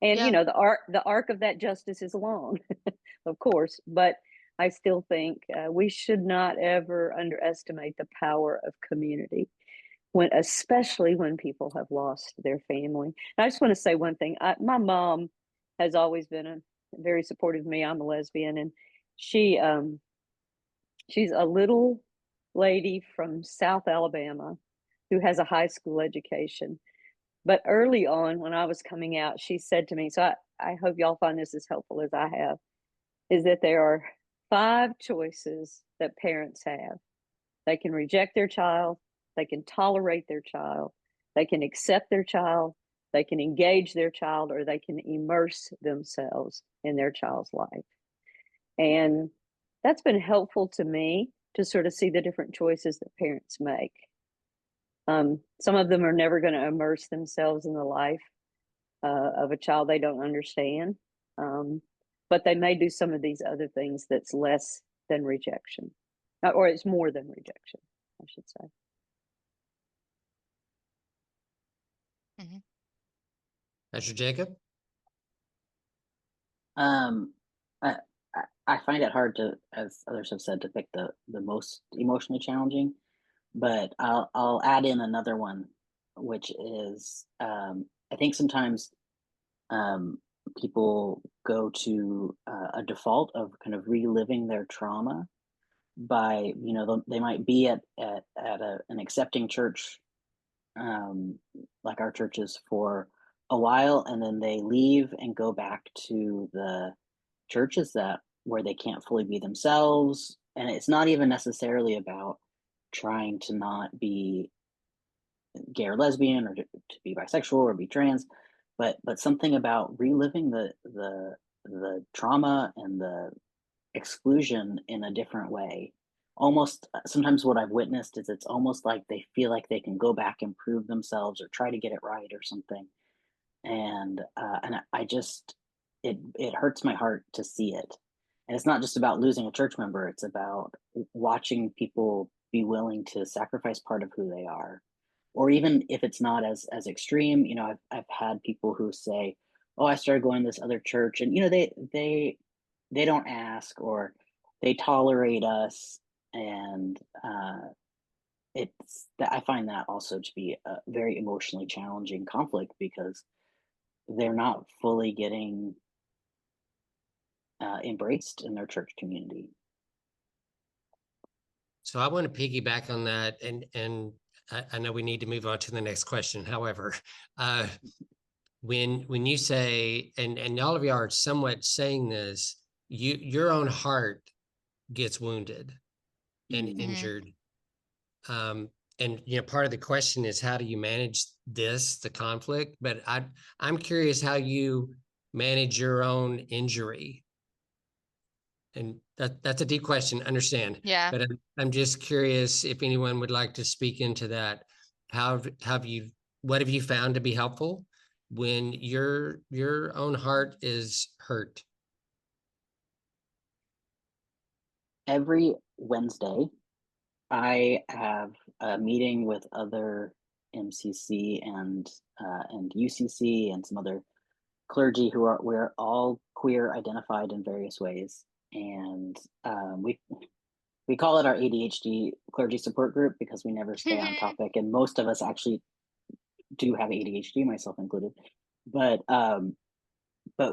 And Yeah. you know, the arc of that justice is long, of course, but I still think we should not ever underestimate the power of community, especially when people have lost their family. And I just want to say one thing. My mom has always been very supportive of me. I'm a lesbian, and she's a little lady from South Alabama who has a high school education. But early on, when I was coming out, she said to me, so I hope y'all find this as helpful as I have, is that there are 5 choices that parents have. They can reject their child, they can tolerate their child, they can accept their child, they can engage their child, or they can immerse themselves in their child's life. And that's been helpful to me to sort of see the different choices that parents make. Some of them are never going to immerse themselves in the life of a child they don't understand, but they may do some of these other things that's less than rejection, or it's more than rejection, I should say. Pastor Jacob? I find it hard to, as others have said, to pick the most emotionally challenging, but I'll add in another one, which is I think sometimes people go to a default of kind of reliving their trauma by, you know, they might be at an accepting church, like our churches, for a while, and then they leave and go back to the churches that where they can't fully be themselves. And it's not even necessarily about trying to not be gay or lesbian, or to be bisexual or be trans, but something about reliving the trauma and the exclusion in a different way. Almost sometimes what I've witnessed is it's almost like they feel like they can go back and prove themselves or try to get it right or something. And I just, it hurts my heart to see it. And it's not just about losing a church member, it's about watching people be willing to sacrifice part of who they are. Or even if it's not as extreme, you know, I've had people who say, "Oh, I started going to this other church," and you know, they don't ask, or they tolerate us, and I find that also to be a very emotionally challenging conflict, because they're not fully getting embraced in their church community. So I want to piggyback on that, and I know we need to move on to the next question. However, when you say, and all of you are somewhat saying this, your own heart gets wounded and injured. And you know, part of the question is, how do you manage the conflict? But I'm curious how you manage your own injury. And that's a deep question, understand. Yeah. But I'm just curious if anyone would like to speak into that. What have you found to be helpful when your own heart is hurt? Every Wednesday, I have a meeting with other MCC and UCC and some other clergy we're all queer identified in various ways, and we call it our ADHD clergy support group because we never stay on topic, and most of us actually do have ADHD, myself included. But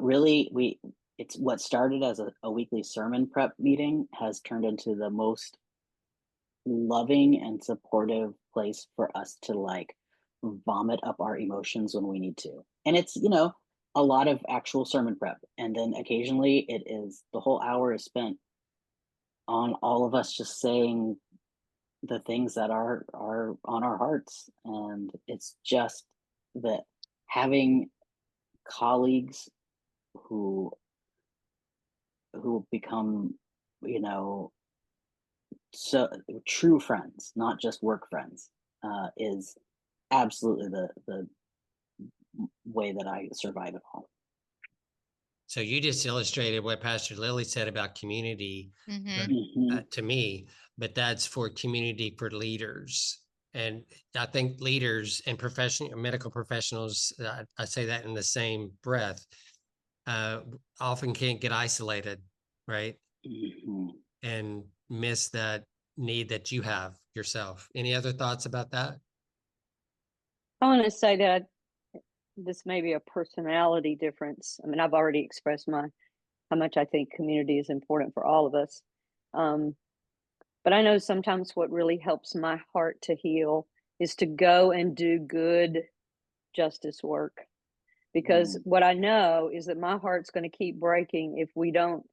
really, it's what started as a weekly sermon prep meeting has turned into the most loving and supportive place for us to like vomit up our emotions when we need to. And it's, a lot of actual sermon prep. And then occasionally the whole hour is spent on all of us just saying the things that are on our hearts. And it's just that having colleagues who become, so true friends, not just work friends, is absolutely the way that I survive it all. So you just illustrated what Pastor Lily said about community to me, but that's for community for leaders. And I think leaders and medical professionals, I say that in the same breath, often can't get isolated, right? And miss that need that you have yourself. Any other thoughts about that? I want to say that this may be a personality difference. I mean, I've already expressed how much I think community is important for all of us. But I know sometimes what really helps my heart to heal is to go and do good justice work. Because what I know is that my heart's going to keep breaking if we don't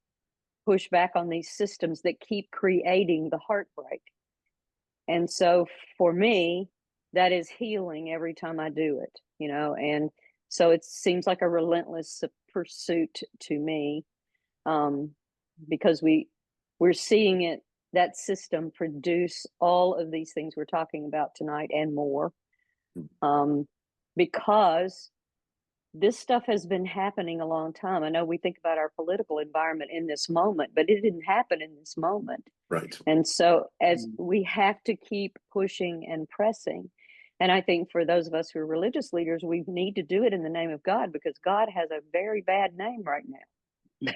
push back on these systems that keep creating the heartbreak. And so for me, that is healing every time I do it, and so it seems like a relentless pursuit to me, because we're seeing that system produce all of these things we're talking about tonight and more, because this stuff has been happening a long time. I know we think about our political environment in this moment, but it didn't happen in this moment. Right. And so as we have to keep pushing and pressing. And I think for those of us who are religious leaders, we need to do it in the name of God, because God has a very bad name right now.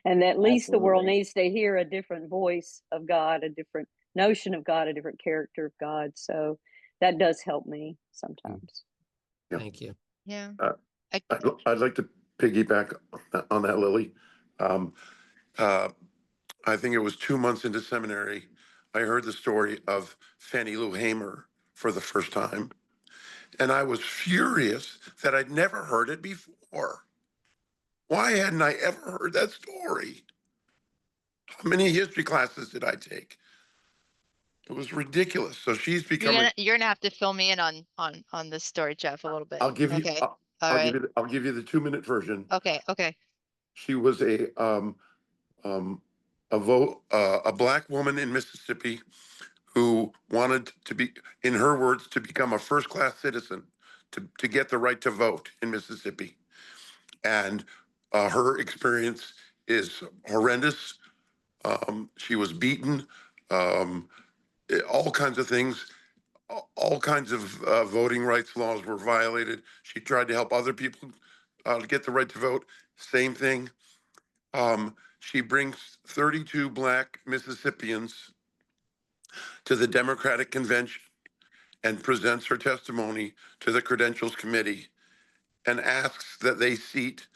And at least the world needs to hear a different voice of God, a different notion of God, a different character of God. So that does help me sometimes. Yeah. Thank you. Yeah. I'd like to piggyback on that, Lily. I think it was 2 months into seminary, I heard the story of Fannie Lou Hamer for the first time. And I was furious that I'd never heard it before. Why hadn't I ever heard that story? How many history classes did I take? It was ridiculous. So she's becoming. You're gonna have to fill me in on this story, Jeff, a little bit. I'll give you. Okay. I'll give you the 2-minute version. Okay. She was a black woman in Mississippi who wanted to be, in her words, to become a first-class citizen, to get the right to vote in Mississippi. And her experience is horrendous. She was beaten, all kinds of things, all kinds of voting rights laws were violated. She tried to help other people to get the right to vote. Same thing. She brings 32 black Mississippians to the Democratic Convention and presents her testimony to the Credentials Committee and asks that they seat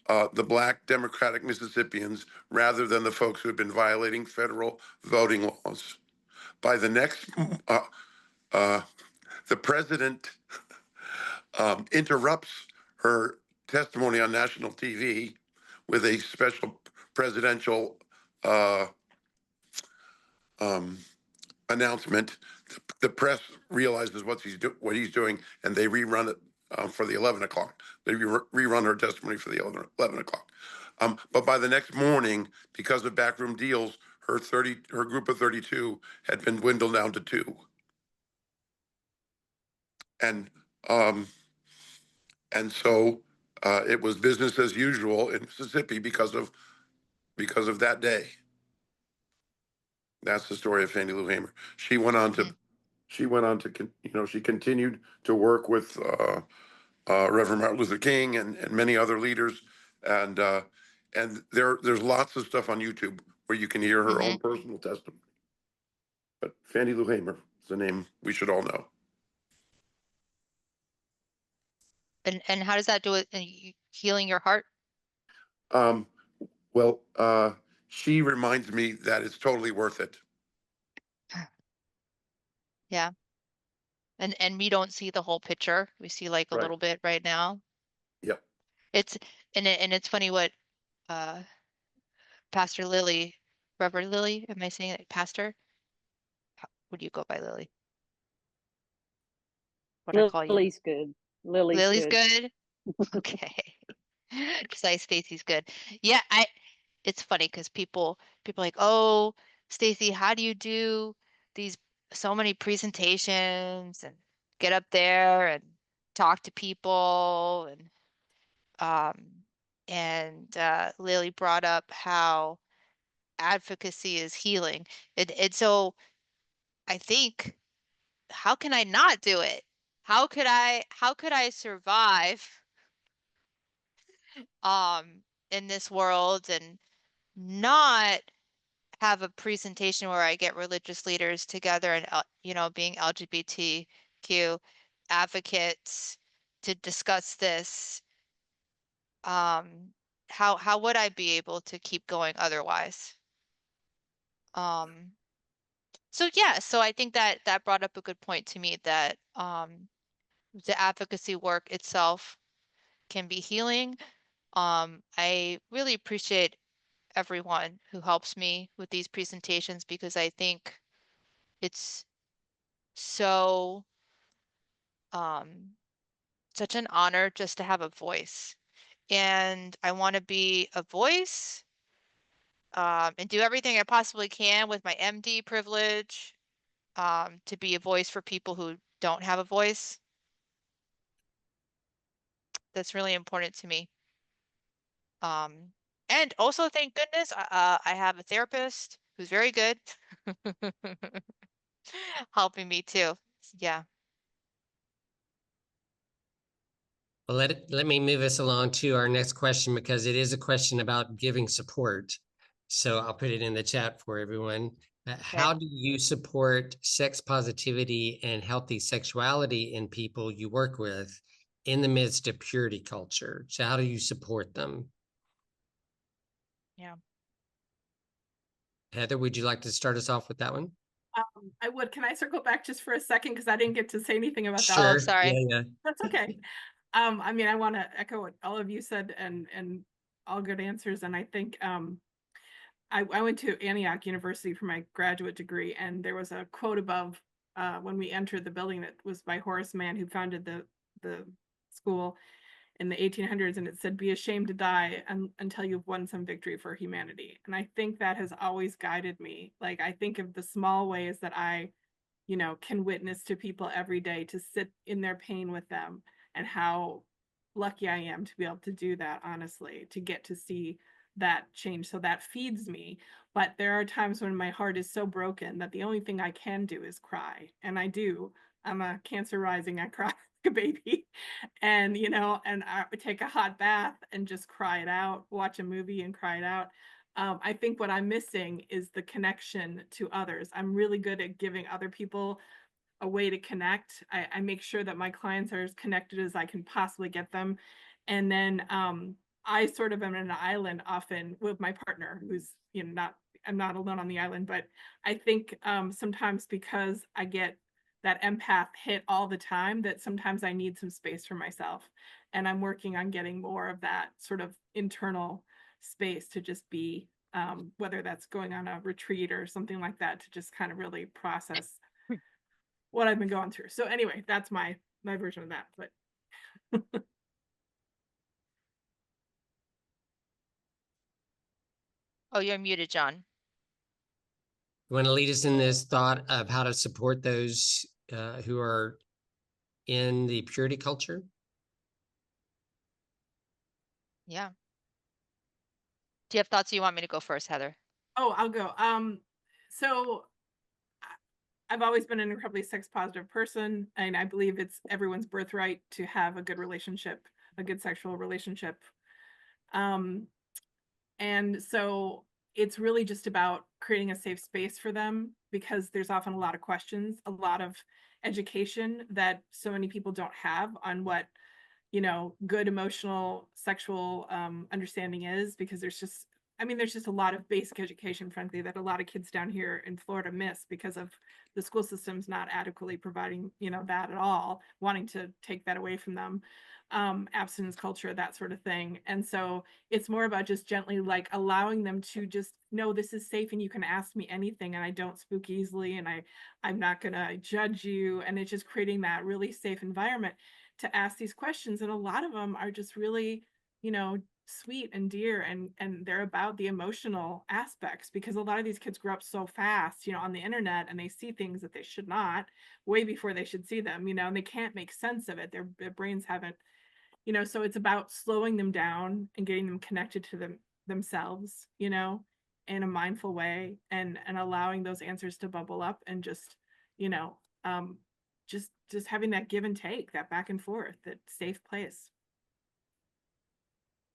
the black Democratic Mississippians rather than the folks who had been violating federal voting laws. By the next, the president interrupts her testimony on national TV with a special presidential announcement. The press realizes what he's doing, and they rerun it for the 11 o'clock. They rerun her testimony for the 11 o'clock. But by the next morning, because of backroom deals, her group of 32 had been dwindled down to 2. And so it was business as usual in Mississippi because of that day. That's the story of Fannie Lou Hamer. She went on she went on to, she continued to work with Reverend Martin Luther King and many other leaders. And there's lots of stuff on YouTube where you can hear her own personal testimony. But Fannie Lou Hamer is a name we should all know. And how does that do it in healing your heart? Well, she reminds me that it's totally worth it. Yeah. And we don't see the whole picture. We see like a Right. little bit right now. Yep. It's and it's funny what Pastor Lily, Reverend Lily, am I saying it? Pastor? Would you go by Lily? What I call you? Lily's good. Lily's Lily's good. good. Okay. Because Stacy's good. Yeah, it's funny because people like, oh, Stacy, how do you do these so many presentations and get up there and talk to people and Lily brought up how advocacy is healing. And so I think, how can I not do it? How could I survive in this world and not have a presentation where I get religious leaders together and being LGBTQ advocates to discuss this? How would I be able to keep going otherwise? So yeah, so I think that brought up a good point to me that the advocacy work itself can be healing. I really appreciate everyone who helps me with these presentations because I think it's so such an honor just to have a voice. And I want to be a voice and do everything I possibly can with my MD privilege to be a voice for people who don't have a voice. That's really important to me. And also, thank goodness, I have a therapist who's very good, helping me too. Yeah. Well, let me move us along to our next question because it is a question about giving support. So I'll put it in the chat for everyone. How do you support sex positivity and healthy sexuality in people you work with in the midst of purity culture? So how do you support them? Yeah. Heather, would you like to start us off with that one? I would. Can I circle back just for a second because I didn't get to say anything about that? Sure. Oh, sorry. Yeah. That's okay. I mean, I want to echo what all of you said and all good answers. And I think I went to Antioch University for my graduate degree, and there was a quote above when we entered the building that was by Horace Mann, who founded the school in the 1800s, and it said, "Be ashamed to die until you've won some victory for humanity." And I think that has always guided me. Like, I think of the small ways that I, can witness to people every day, to sit in their pain with them, and how lucky I am to be able to do that, honestly, to get to see that change. So that feeds me. But there are times when my heart is so broken that the only thing I can do is cry. And I do. I'm a Cancer rising. I cry like a baby. And, and I would take a hot bath and just cry it out, watch a movie and cry it out. I think what I'm missing is the connection to others. I'm really good at giving other people a way to connect. I make sure that my clients are as connected as I can possibly get them. And then I sort of am in an island often with my partner, who's, I'm not alone on the island, but I think sometimes because I get that empath hit all the time, that sometimes I need some space for myself. And I'm working on getting more of that sort of internal space to just be, whether that's going on a retreat or something like that, to just kind of really process what I've been going through. So anyway, that's my version of that. But Oh, you're muted, John. You want to lead us in this thought of how to support those who are in the purity culture? Yeah. Do you have thoughts, or you want me to go first, Heather? oh, I'll go. So I've always been an incredibly sex positive person, and I believe it's everyone's birthright to have a good relationship, a good sexual relationship. And so it's really just about creating a safe space for them, because there's often a lot of questions, a lot of education that so many people don't have on what, good emotional sexual understanding is, because there's just a lot of basic education, frankly, that a lot of kids down here in Florida miss because of the school system's not adequately providing, that at all, wanting to take that away from them. Abstinence culture, that sort of thing. And so it's more about just gently like allowing them to just know this is safe and you can ask me anything and I don't spook easily and I'm not gonna judge you. And it's just creating that really safe environment to ask these questions. And a lot of them are just really, sweet and dear, and they're about the emotional aspects, because a lot of these kids grow up so fast, on the internet, and they see things that they should not way before they should see them, and they can't make sense of it. Their brains haven't, so it's about slowing them down and getting them connected to themselves, in a mindful way, and allowing those answers to bubble up, and just, you know, um, just having that give and take, that back and forth, that safe place.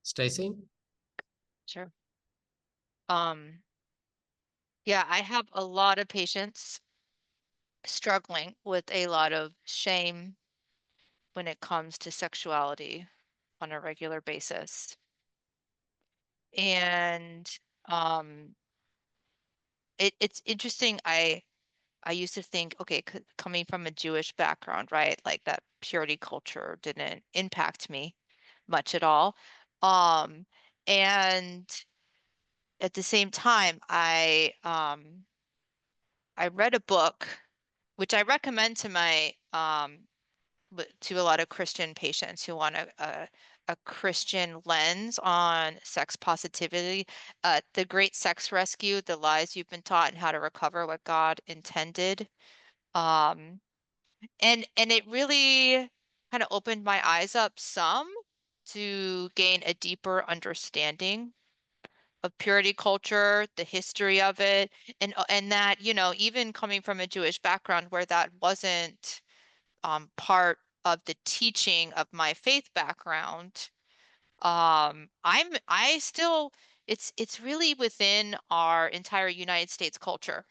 Stacy? Sure. Yeah, I have a lot of patients struggling with a lot of shame when it comes to sexuality on a regular basis. And um, it's interesting. I used to think, okay, coming from a Jewish background, right? Like that purity culture didn't impact me much at all. Um, and at the same time, I read a book, which I recommend to my to a lot of Christian patients who want a Christian lens on sex positivity. The Great Sex Rescue: The Lies You've Been Taught and How to Recover What God Intended. Um, and it really kind of opened my eyes up some to gain a deeper understanding of purity culture, the history of it, and that, even coming from a Jewish background where that wasn't part of the teaching of my faith background, I still, it's really within our entire United States culture,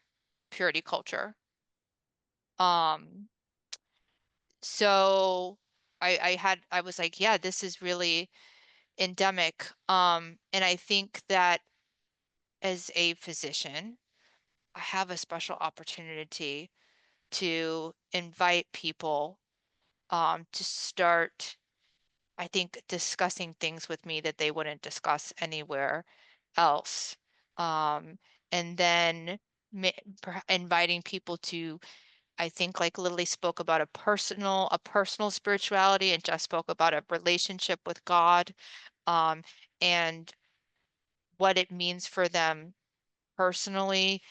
purity culture. So I was like, yeah, this is really endemic. And I think that as a physician, I have a special opportunity to invite people to start, I think, discussing things with me that they wouldn't discuss anywhere else. And then inviting people to, I think, like Lily spoke about a personal spirituality, and Jess spoke about a relationship with God, um, and what it means for them personally,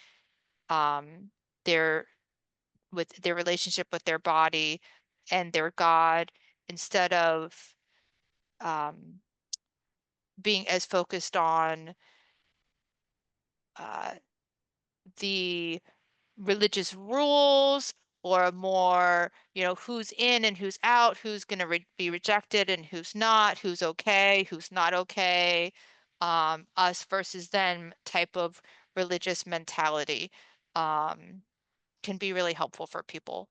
um, their with their relationship with their body and their God, instead of um, being as focused on uh, the religious rules, or more, who's in and who's out, who's going to be rejected and who's not, who's okay, who's not okay, us versus them type of religious mentality can be really helpful for people.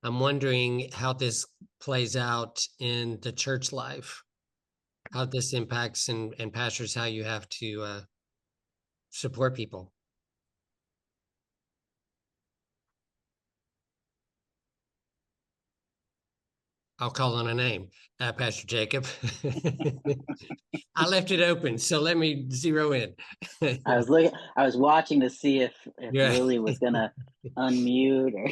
I'm wondering how this plays out in the church life, how this impacts and pastors, how you have to support people. I'll call on a name, Pastor Jacob. I left it open, so let me zero in. I was watching to see if Yeah. Lily was gonna unmute or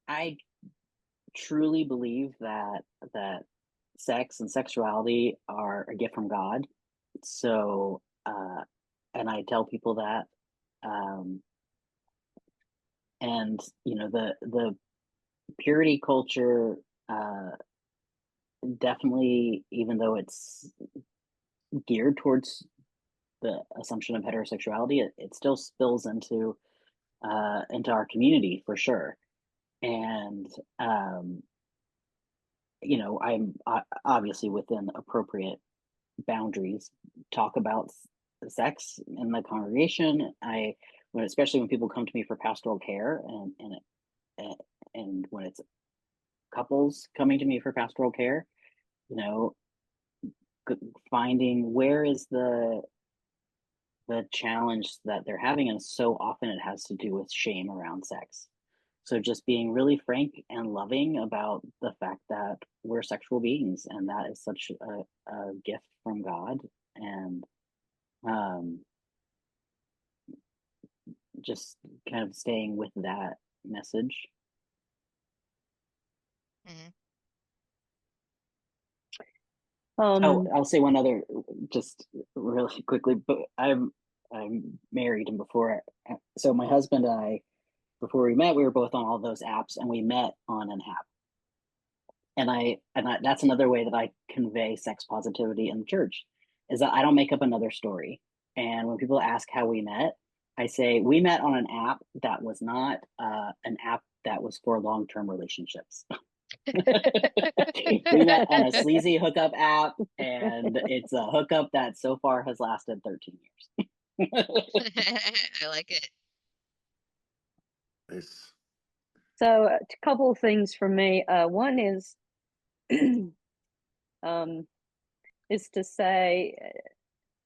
I truly believe that sex and sexuality are a gift from God. So and I tell people that, and the purity culture, definitely, even though it's geared towards the assumption of heterosexuality, it still spills into our community for sure. And you know, I'm obviously within appropriate boundaries talk about sex in the congregation. Especially when people come to me for pastoral care, and when it's couples coming to me for pastoral care, you know, finding where is the challenge that they're having, and so often it has to do with shame around sex. So just being really frank and loving about the fact that we're sexual beings, and that is such a gift from God, and just kind of staying with that message. Mhm. I'll say one other, just really quickly, but I'm married, and so my husband and I, before we met, we were both on all those apps, and we met on an app. And that's another way that I convey sex positivity in the church, is that I don't make up another story. And when people ask how we met, I say we met on an app that was not an app that was for long-term relationships. We met on a sleazy hookup app, and it's a hookup that so far has lasted 13 years. I like it. Nice. So a couple of things for me. One is is to say,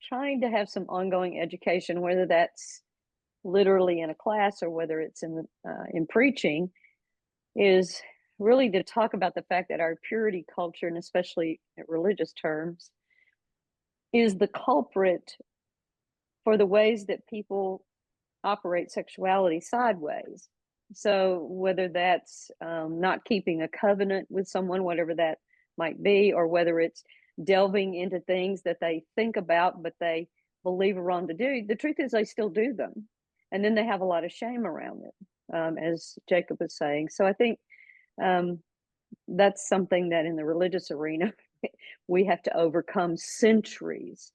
trying to have some ongoing education, whether that's literally in a class or whether it's in preaching, is really to talk about the fact that our purity culture, and especially in religious terms, is the culprit for the ways that people operate sexuality sideways. So whether that's not keeping a covenant with someone, whatever that might be, or whether it's delving into things that they think about but they believe are wrong to do, the truth is they still do them, and then they have a lot of shame around it, as Jacob was saying. So I think that's something that in the religious arena we have to overcome centuries,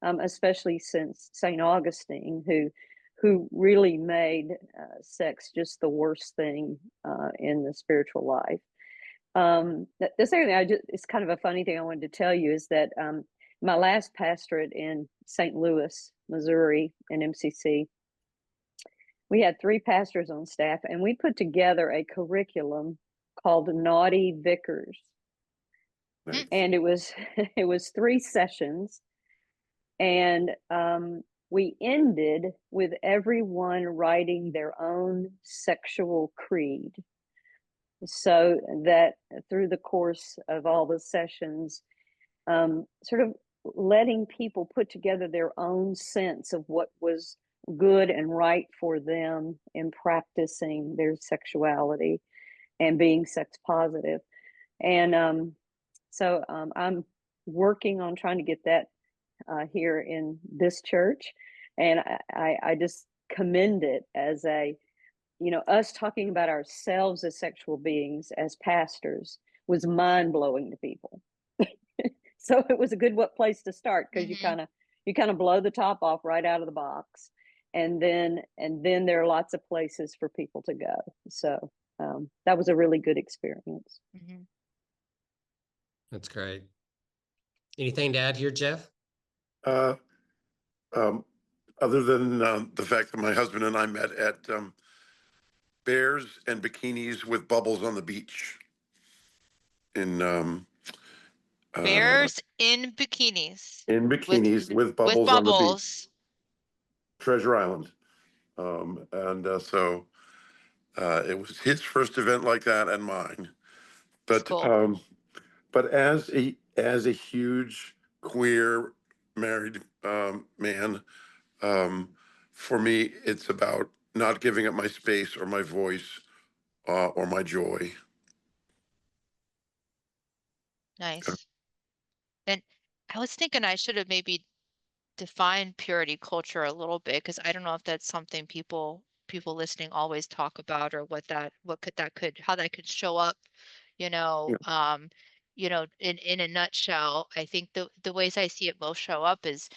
especially since St. Augustine, who really made sex just the worst thing in the spiritual life. The second thing, it's kind of a funny thing I wanted to tell you, is that my last pastorate in St. Louis, Missouri, in MCC, we had 3 pastors on staff, and we put together a curriculum called Naughty Vicars. Nice. And it was 3 sessions, and we ended with everyone writing their own sexual creed, so that through the course of all the sessions, sort of letting people put together their own sense of what was good and right for them in practicing their sexuality and being sex positive. And so I'm working on trying to get that here in this church, and I just commend it as us talking about ourselves as sexual beings as pastors was mind blowing to people. So it was a good place to start, because you kind of blow the top off right out of the box, and then there are lots of places for people to go. So that was a really good experience. Mm-hmm. That's great. Anything to add here, Jeff? Other than the fact that my husband and I met at Bears and Bikinis with Bubbles on the beach in Bears in bikinis. in bikinis with With bubbles on the beach, bubbles. Treasure Island. So it was his first event like that and mine. But Cool. but as a huge queer married man, for me, it's about not giving up my space or my voice or my joy. Nice. And I was thinking I should have maybe defined purity culture a little bit, because I don't know if that's something people listening always talk about, or how that could show up, you know. Yeah. in a nutshell, I think the ways I see it most show up is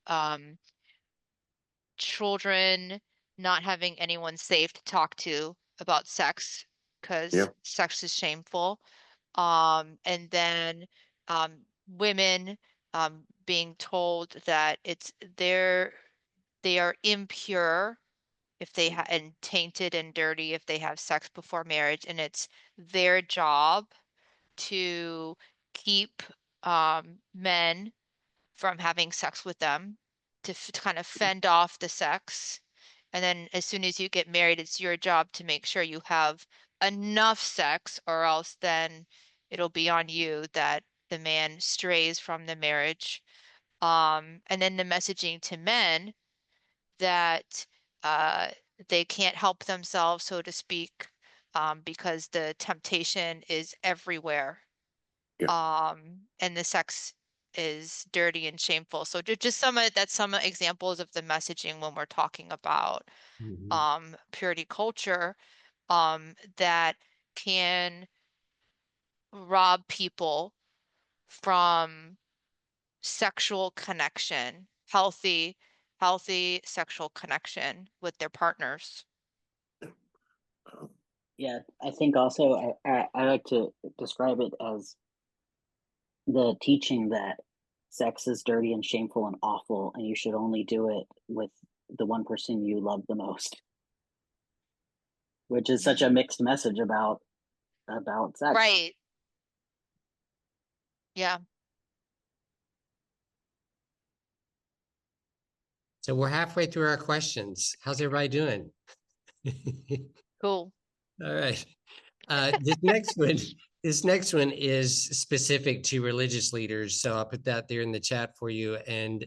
um, children not having anyone safe to talk to about sex because Yeah. sex is shameful. And then women being told that they are impure if they and tainted and dirty if they have sex before marriage, and it's their job to keep men from having sex with them, to kind of fend off the sex. And then as soon as you get married, it's your job to make sure you have enough sex, or else then it'll be on you that the man strays from the marriage. And then the messaging to men that uh, they can't help themselves, so to speak, because the temptation is everywhere. Yeah. And the sex is dirty and shameful. So just some examples of the messaging when we're talking about purity culture that can rob people from sexual connection, healthy sexual connection with their partners. Yeah, I think also I like to describe it as the teaching that sex is dirty and shameful and awful, and you should only do it with the one person you love the most, which is such a mixed message about sex. Right. Yeah. So we're halfway through our questions. How's everybody doing? Cool. All right. This next one is specific to religious leaders. So I'll put that there in the chat for you and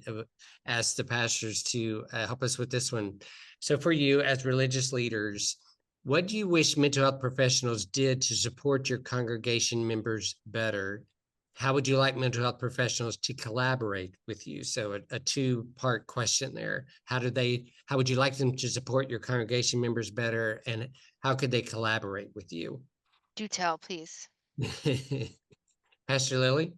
ask the pastors to help us with this one. So for you as religious leaders, what do you wish mental health professionals did to support your congregation members better? How would you like mental health professionals to collaborate with you? So a two-part question there. How would you like them to support your congregation members better? And how could they collaborate with you? Do tell, please. Pastor Lily?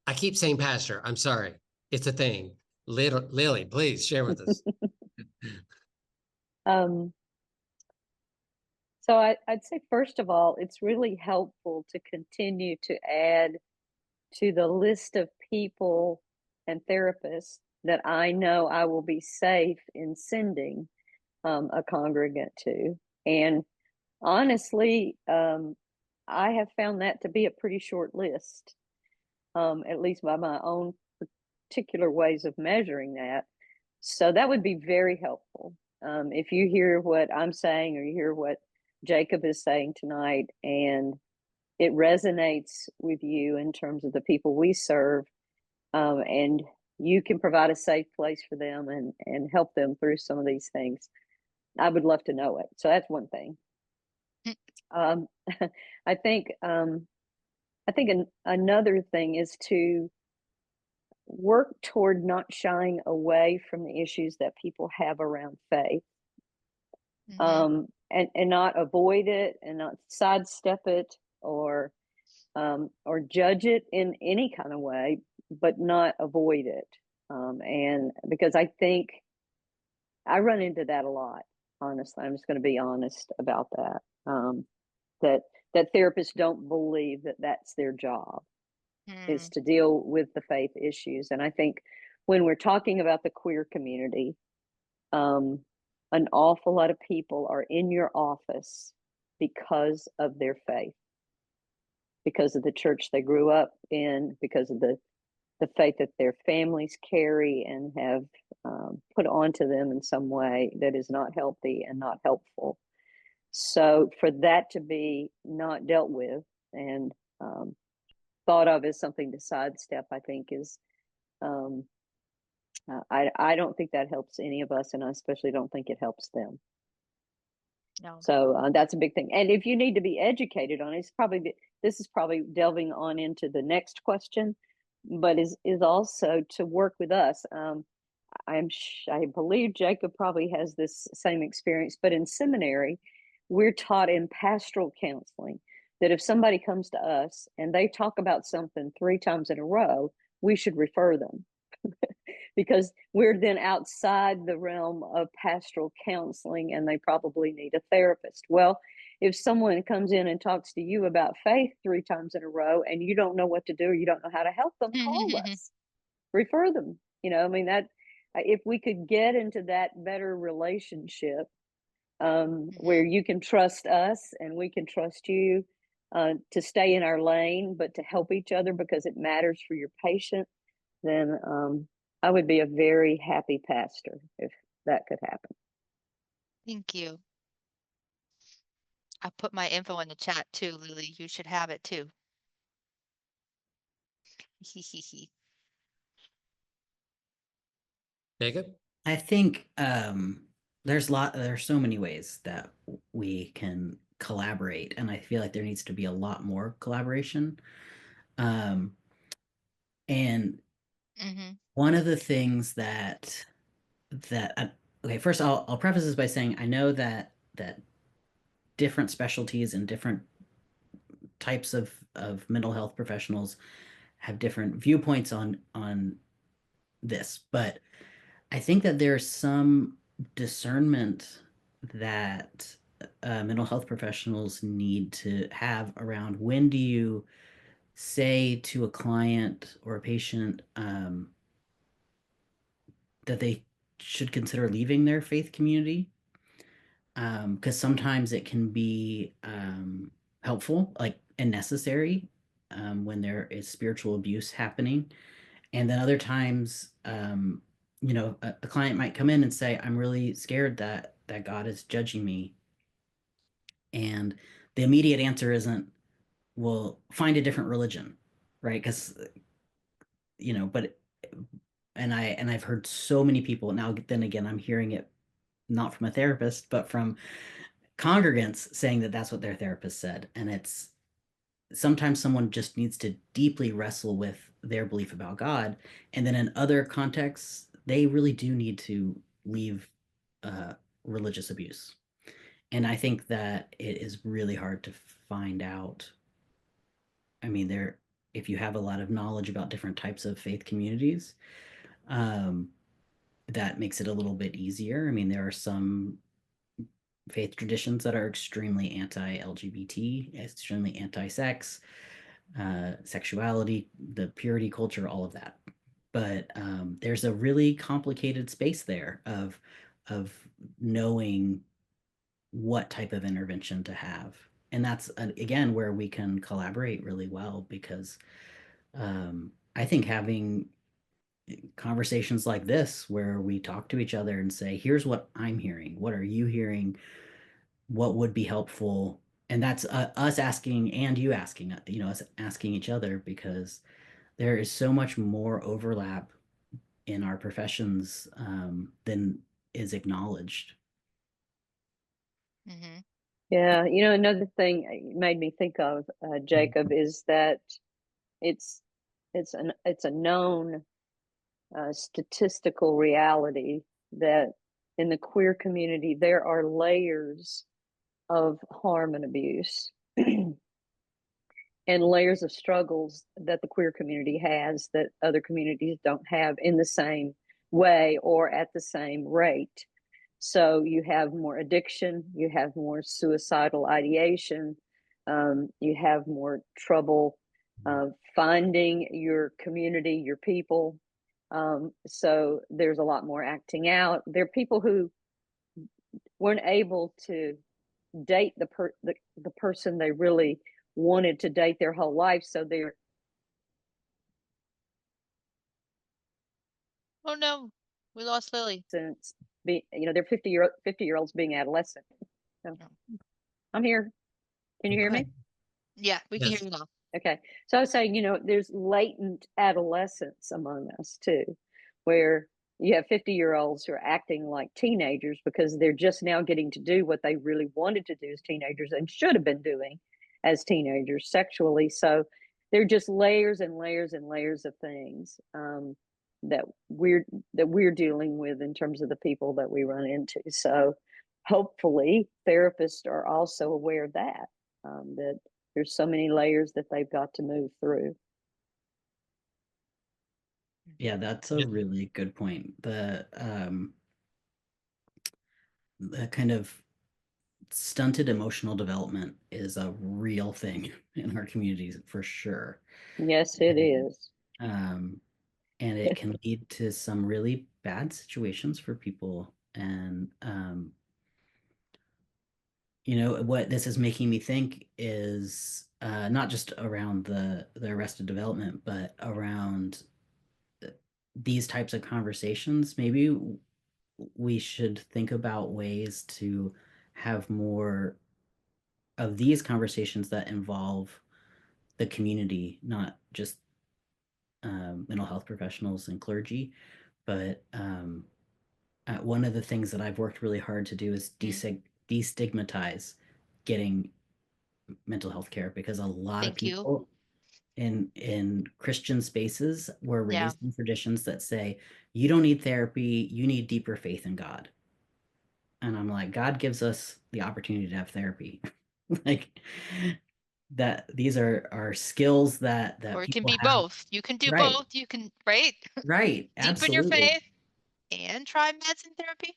I keep saying pastor. I'm sorry. It's a thing. Lily, please share with us. So I'd say, first of all, it's really helpful to continue to add to the list of people and therapists that I know I will be safe in sending a congregant to. And honestly, I have found that to be a pretty short list, at least by my own particular ways of measuring that. So that would be very helpful. If you hear what I'm saying or you hear what Jacob is saying tonight and it resonates with you in terms of the people we serve, and you can provide a safe place for them and help them through some of these things, I would love to know it. So that's one thing. Um, I think another thing is to work toward not shying away from the issues that people have around faith, and not avoid it and not sidestep it or judge it in any kind of way, but not avoid it. And because I think I run into that a lot, honestly. I'm just going to be honest about that. That therapists don't believe that that's their job, is to deal with the faith issues. And I think when we're talking about the queer community, an awful lot of people are in your office because of their faith, because of the church they grew up in, because of the faith that their families carry and have put onto them in some way that is not healthy and not helpful. So for that to be not dealt with and thought of as something to sidestep, I think is, I don't think that helps any of us, and I especially don't think it helps them. No. So that's a big thing. And if you need to be educated on it, this is probably delving on into the next question, but is also to work with us. I believe Jacob probably has this same experience, but in seminary, we're taught in pastoral counseling that if somebody comes to us and they talk about something 3 times in a row, we should refer them because we're then outside the realm of pastoral counseling and they probably need a therapist. Well, if someone comes in and talks to you about faith 3 times in a row and you don't know what to do or you don't know how to help them, call us, refer them. I mean, that if we could get into that better relationship where you can trust us and we can trust you to stay in our lane, but to help each other because it matters for your patient, then I would be a very happy pastor if that could happen. Thank you. I put my info in the chat too, Lily. You should have it too. Jacob? I think there's so many ways that we can collaborate, and I feel like there needs to be a lot more collaboration. And one of the things that okay, first I'll preface this by saying I know that different specialties and different types of mental health professionals have different viewpoints on this, but I think that there's some discernment that mental health professionals need to have around when do you say to a client or a patient that they should consider leaving their faith community, because sometimes it can be helpful, like, and necessary when there is spiritual abuse happening. And then other times, a client might come in and say, I'm really scared that God is judging me. And the immediate answer isn't, well, find a different religion, right? Because, but, and I've heard so many people now, then again, I'm hearing it not from a therapist, but from congregants saying that that's what their therapist said. And it's sometimes someone just needs to deeply wrestle with their belief about God. And then in other contexts, they really do need to leave religious abuse. And I think that it is really hard to find out. I mean, if you have a lot of knowledge about different types of faith communities, that makes it a little bit easier. I mean, there are some faith traditions that are extremely anti-LGBT, extremely anti-sex, sexuality, the purity culture, all of that. But there's a really complicated space there of knowing what type of intervention to have. And that's, again, where we can collaborate really well, because I think having conversations like this where we talk to each other and say, here's what I'm hearing, what are you hearing, what would be helpful, and that's us asking and you asking, us asking each other, because there is so much more overlap in our professions than is acknowledged. Yeah, another thing you made me think of, Jacob, is that it's a known statistical reality that in the queer community there are layers of harm and abuse and layers of struggles that the queer community has that other communities don't have in the same way or at the same rate. So you have more addiction, you have more suicidal ideation, you have more trouble finding your community, your people. So there's a lot more acting out. There are people who weren't able to date the person they really wanted to date their whole life, so they're Oh no, we lost Lily. since they're 50-year-olds being adolescent. So, I'm here. Can you hear me? Yeah, we can Yes. hear you now. Okay. So I was saying, there's latent adolescence among us too, where you have 50-year-olds who are acting like teenagers because they're just now getting to do what they really wanted to do as teenagers and should have been doing as teenagers sexually. So they're just layers and layers and layers of things that we're dealing with in terms of the people that we run into. So hopefully therapists are also aware of that, that There's so many layers that they've got to move through. Yeah, that's a really good point. The kind of stunted emotional development is a real thing in our communities for sure. Yes, it is. And it can lead to some really bad situations for people. And what this is making me think is not just around the arrested development, but around these types of conversations. Maybe we should think about ways to have more of these conversations that involve the community, not just mental health professionals and clergy. But one of the things that I've worked really hard to do is destigmatize getting mental health care, because a lot of people in Christian spaces were raised in traditions that say you don't need therapy, you need deeper faith in God. And I'm like, God gives us the opportunity to have therapy. Like that, these are skills that Or it can people be have. both. You can do Right. both. You can, right? Right. Deepen your Absolutely. faith and try meds and therapy.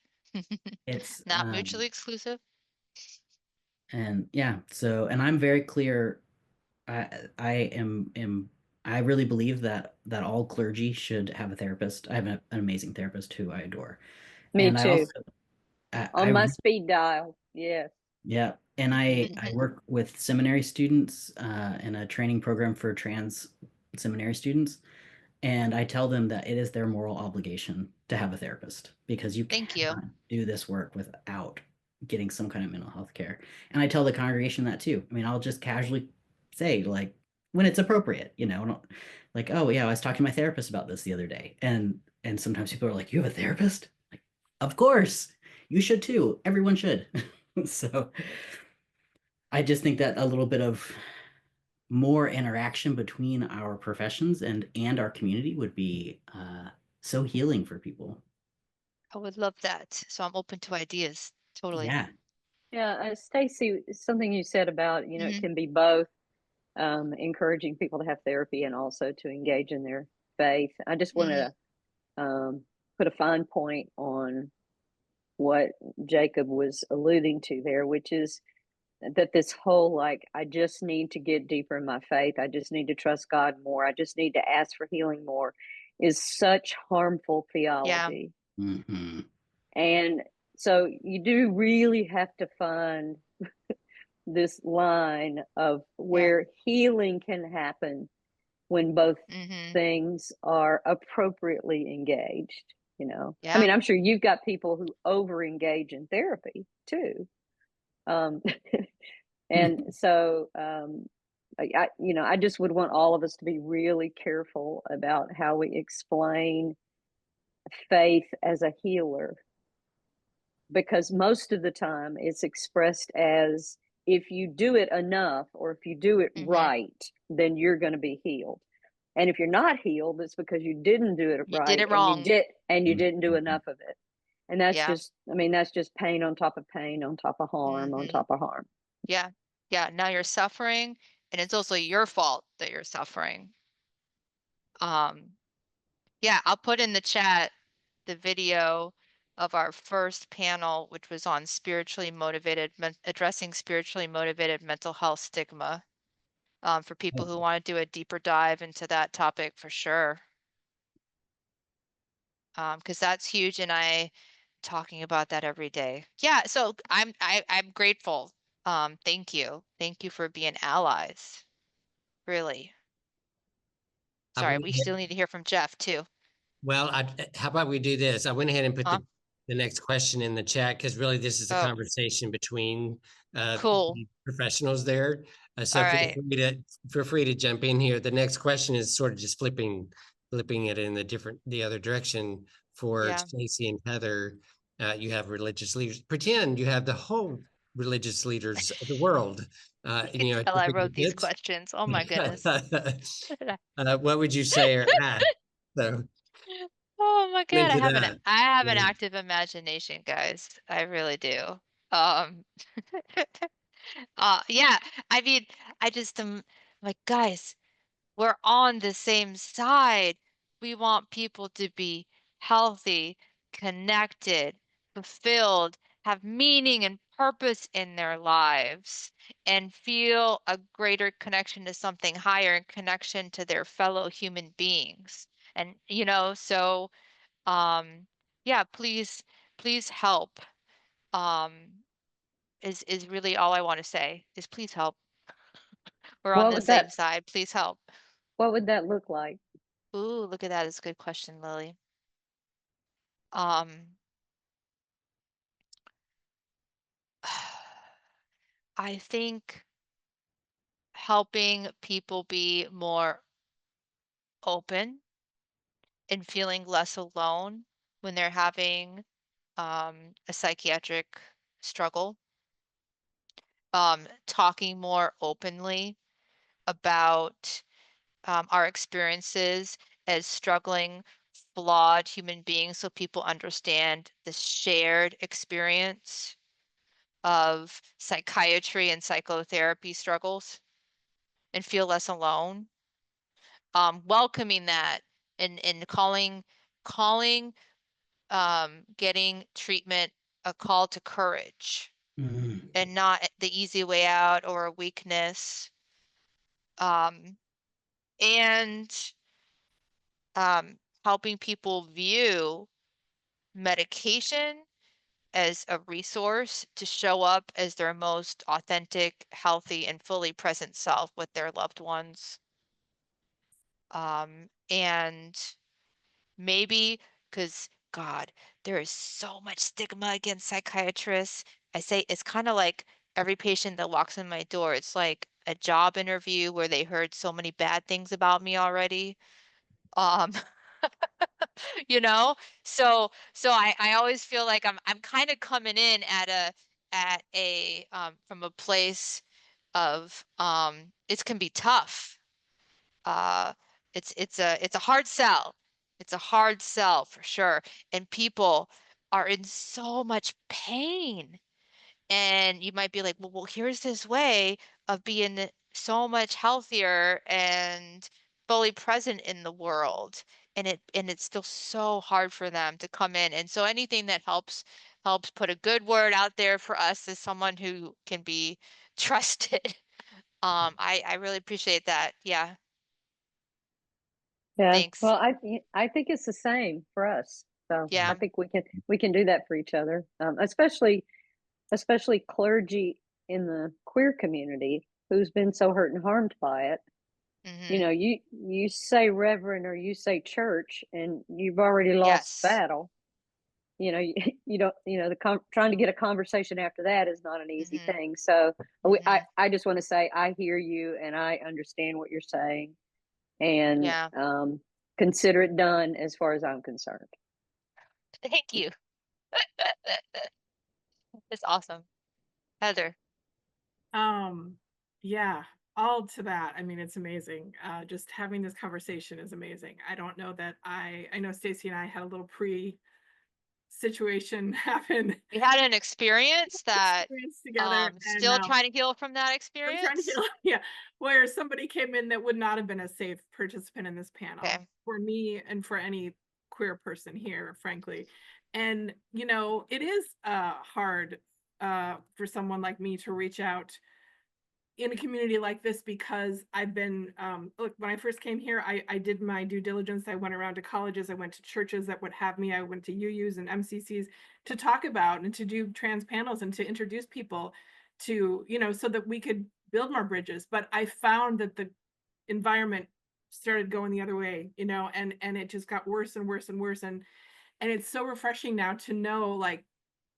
It's Not mutually exclusive. and yeah, so and I'm very clear. I really believe that all clergy should have a therapist. I have an amazing therapist who I adore. Me And I too. also On my speed dial. Yes. yeah, and I work with seminary students in a training program for trans seminary students, and I tell them that it is their moral obligation to have a therapist, because you cannot do this work without getting some kind of mental health care. And I tell the congregation that too. I mean, I'll just casually say, like, when it's appropriate, like, oh yeah, I was talking to my therapist about this the other day, and sometimes people are like, you have a therapist? Like, of course, you should too. Everyone should. So I just think that a little bit of more interaction between our professions and our community would be so healing for people. I would love that. So I'm open to ideas. Totally. Yeah. Stacy, something you said about, it can be both, encouraging people to have therapy and also to engage in their faith. I just wanted to put a fine point on what Jacob was alluding to there, which is that this whole, like, I just need to get deeper in my faith, I just need to trust God more, I just need to ask for healing more, is such harmful theology. And so you do really have to find this line of where healing can happen when both things are appropriately engaged. I mean, I'm sure you've got people who over engage in therapy too. And so I just would want all of us to be really careful about how we explain faith as a healer, because most of the time it's expressed as, if you do it enough or if you do it right, then you're going to be healed. And if you're not healed, it's because you didn't do it right. Did it wrong. You didn't do enough of it. And that's that's just pain on top of pain, on top of harm, on top of harm. Yeah. Yeah. Now you're suffering, and it's also your fault that you're suffering. Yeah, I'll put in the chat the video of our first panel, which was on addressing spiritually motivated mental health stigma, for people who want to do a deeper dive into that topic for sure. Because that's huge, and I talking about that every day. Yeah, so I'm grateful. Thank you for being allies. Really. Sorry, we still need to hear from Jeff too. Well, how about we do this? I went ahead and put the next question in the chat, because really this is a conversation between the professionals there. So feel free to jump in here. The next question is sort of just flipping it in the other direction for Stacy and Heather. You have religious leaders. Pretend you have the whole religious leaders of the world. You can tell I wrote these questions. Oh my goodness. What would you say or add? So. Oh my God, I have an active imagination, guys. I really do. Yeah, I mean, I just am like, guys, we're on the same side. We want people to be healthy, connected, fulfilled, have meaning and purpose in their lives, and feel a greater connection to something higher and connection to their fellow human beings. And, so, um, yeah, please help. Um, is really all I want to say is please help. We're on What the would same that side. Please help. what would that look like? Ooh, look at that. That's a good question, Lily. Um, I think helping people be more open and feeling less alone when they're having a psychiatric struggle, talking more openly about our experiences as struggling, flawed human beings so people understand the shared experience of psychiatry and psychotherapy struggles and feel less alone. Welcoming that and calling getting treatment a call to courage Mhm. and not the easy way out or a weakness. Um, and helping people view medication as a resource to show up as their most authentic, healthy, and fully present self with their loved ones. And maybe because God, there is so much stigma against psychiatrists. I say it's kind of like every patient that walks in my door, it's like a job interview where they heard so many bad things about me already. Um, you know? So I always feel like I'm kind of coming in at a from a place of it can be tough. Uh it's a hard sell. It's a hard sell for sure. And people are in so much pain. And you might be like, well, here's this way of being so much healthier and fully present in the world. And it's still so hard for them to come in. And so anything that helps put a good word out there for us as someone who can be trusted. I really appreciate that. Yeah. Yeah. Thanks. Well, I think it's the same for us. So I Yeah. think we can do that for each other, especially clergy in the queer community who's been so hurt and harmed by it. You Mm-hmm. know, you say reverend or you say church, and you've already lost the Yes. battle. You don't, trying to get a conversation after that is not an easy Mm-hmm. thing. So Mm-hmm. I just want to say I hear you and I understand what you're saying, and Yeah. consider it done as far as I'm concerned. Thank you. It's awesome. Heather. Yeah, all to that. I mean, it's amazing. Just having this conversation is amazing. I don't know that I know Stacy and I had a little pre situation happen We had an experience that experience together, and still trying to heal from that I'm trying to experience. heal. Yeah, where somebody came in that would not have been a safe participant in this panel Okay. for me and for any queer person here, frankly. And it is hard for someone like me to reach out in a community like this because I've been look, when I first came here, I did my due diligence. I went around to colleges, I went to churches that would have me, I went to UUs and MCCs to talk about and to do trans panels and to introduce people to, so that we could build more bridges. But I found that the environment started going the other way, and it just got worse and worse and worse. And it's so refreshing now to know, like,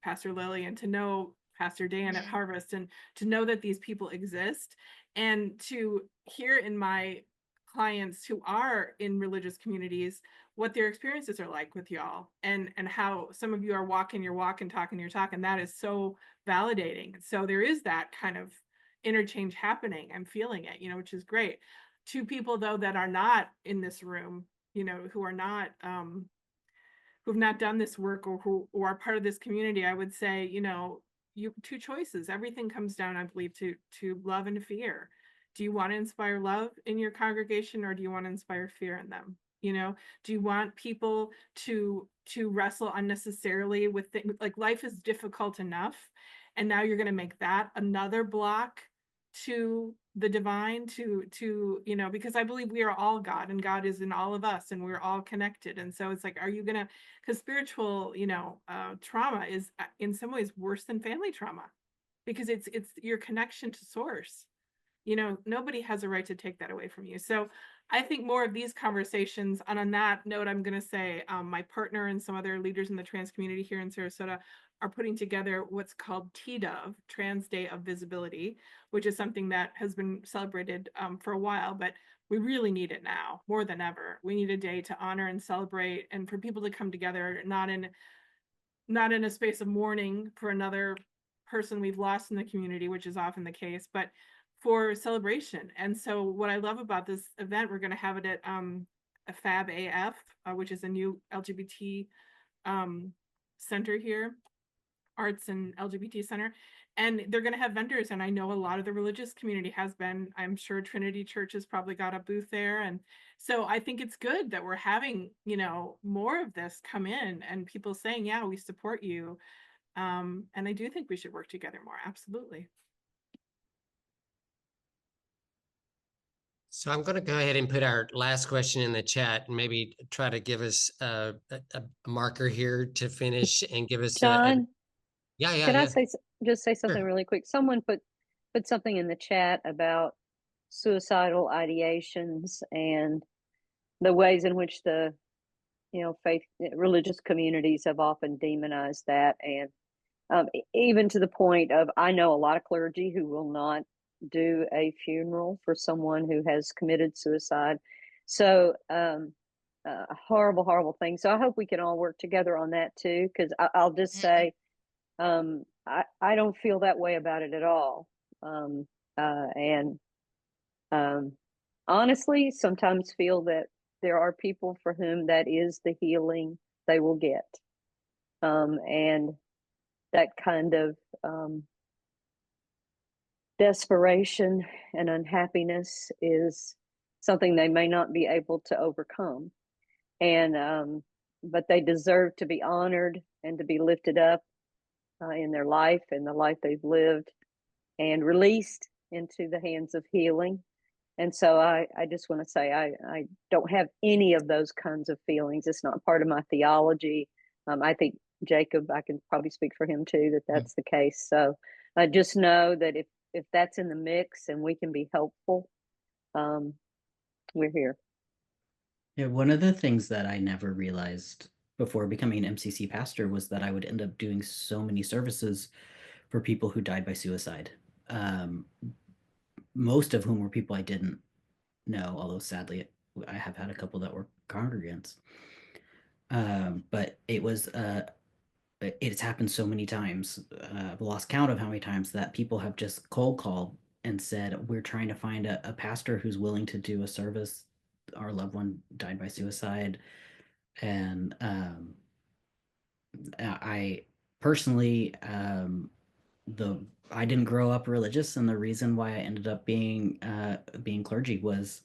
Pastor Lily and to know Pastor Dan at Mm-hmm. Harvest, and to know that these people exist, and to hear in my clients who are in religious communities what their experiences are like with y'all, and how some of you are walking your walk and talking your talk, and that is so validating. So there is that kind of interchange happening. I'm feeling it, which is great. Two people though that are not in this room, who are not who've not done this work, or who are part of this community, I would say, two choices. Everything comes down, I believe, to love and fear. Do you want to inspire love in your congregation, or do you want to inspire fear in them? You know, do you want people to wrestle unnecessarily with things like life is difficult enough, and now you're going to make that another block to the divine, to you know, because I believe we are all God, and God is in all of us, and we're all connected. And so it's like, are you gonna, because spiritual, you know, trauma is in some ways worse than family trauma, because it's your connection to source. You know, nobody has a right to take that away from you. So I think more of these conversations. And on that note, I'm going to say my partner and some other leaders in the trans community here in Sarasota are putting together what's called TDOV, Trans Day of Visibility, which is something that has been celebrated for a while, but we really need it now more than ever. We need a day to honor and celebrate, and for people to come together, not in a space of mourning for another person we've lost in the community, which is often the case, but for celebration. And so what I love about this event, we're going to have it at a Fab AF, which is a new LGBT center here, Arts and LGBT Center. And they're going to have vendors. And I know a lot of the religious community has been. I'm sure Trinity Church has probably got a booth there. And so I think it's good that we're having, you know, more of this come in and people saying, yeah, we support you. And I do think we should work together more. Absolutely. So I'm going to go ahead and put our last question in the chat and maybe try to give us a marker here to finish and give us John, can I say just say something Sure. really quick? Someone put something in the chat about suicidal ideations and the ways in which the faith religious communities have often demonized that, and even to the point of, I know a lot of clergy who will not do a funeral for someone who has committed suicide. So horrible, horrible thing. So I hope we can all work together on that too, because I'll just say I don't feel that way about it at all. And honestly, sometimes feel that there are people for whom that is the healing they will get. And that kind of desperation and unhappiness is something they may not be able to overcome. And but they deserve to be honored and to be lifted up in their life and the life they've lived, and released into the hands of healing. And so I just want to say I don't have any of those kinds of feelings. It's not part of my theology. I think Jacob, I can probably speak for him too, that that's the case. So I just know that if that's in the mix and we can be helpful, we're here. Yeah, one of the things that I never realized before becoming an MCC pastor was that I would end up doing so many services for people who died by suicide. Most of whom were people I didn't know, although sadly I have had a couple that were congregants. But it was it's happened so many times. I've lost count of how many times that people have just cold called and said, we're trying to find a pastor who's willing to do a service. Our loved one died by suicide. And I personally, I didn't grow up religious, and the reason why I ended up being clergy was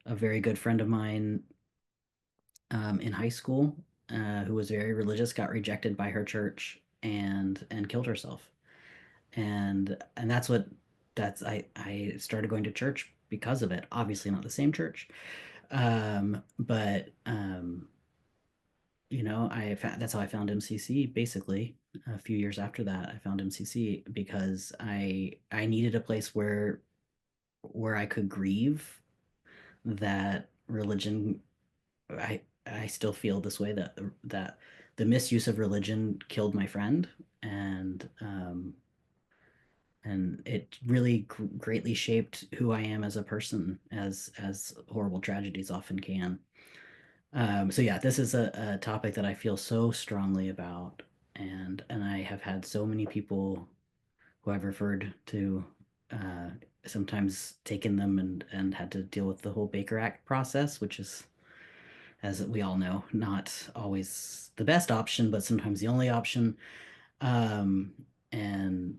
a very good friend of mine in high school who was very religious, got rejected by her church and killed herself. And that's I started going to church because of it. Obviously not the same church. But that's how I found MCC. Basically, a few years after that, I found MCC because I needed a place where I could grieve that religion. I still feel this way, that the misuse of religion killed my friend, and it really greatly shaped who I am as a person, as horrible tragedies often can. So yeah, this is a topic that I feel so strongly about, and I have had so many people who I've referred to, sometimes taken them and had to deal with the whole Baker Act process, which is, as we all know, not always the best option, but sometimes the only option. And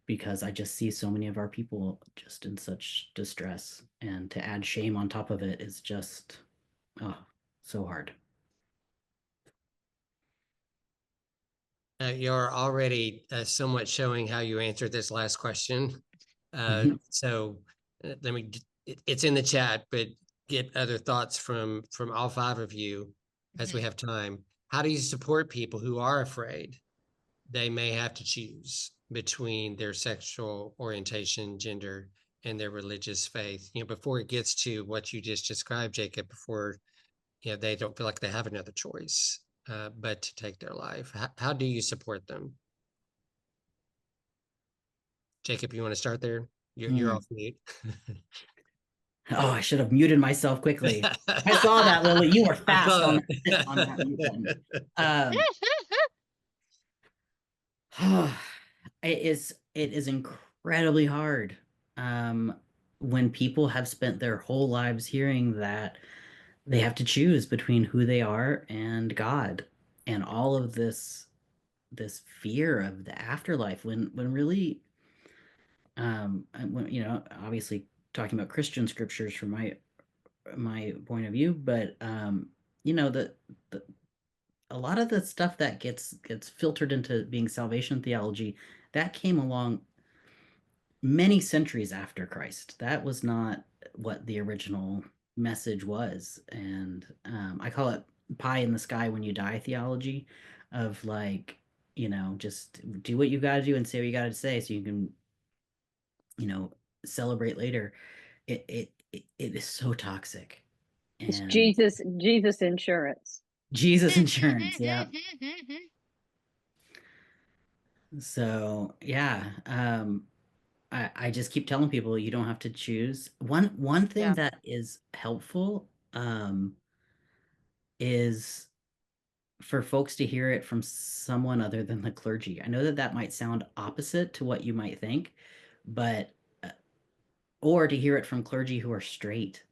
because I just see so many of our people just in such distress, and to add shame on top of it is just, oh, so hard. You're already somewhat showing how you answered this last question. So let me, it's in the chat, but get other thoughts from all five of you as we have time. How do you support people who are afraid they may have to choose between their sexual orientation, gender, and their religious faith? Before it gets to what you just described, Jacob, before they don't feel like they have another choice but to take their life. How do you support them? Jacob, you want to start there? You're off mute. Oh, I should have muted myself quickly. I saw that, Lily. You were fast on that mute button. It is incredibly hard when people have spent their whole lives hearing that they have to choose between who they are and God, and all of this fear of the afterlife, when really when obviously talking about Christian scriptures from my point of view, but the a lot of the stuff that gets filtered into being salvation theology, that came along many centuries after Christ. That was not what the original message was. And I call it pie in the sky when you die theology, of like, just do what you got to do and say what you got to say so you can, celebrate later. It is so toxic. It's And Jesus insurance. Jesus insurance, yeah. So yeah, I just keep telling people you don't have to choose. One thing Yeah. that is helpful is for folks to hear it from someone other than the clergy. I know that that might sound opposite to what you might think, but or to hear it from clergy who are straight.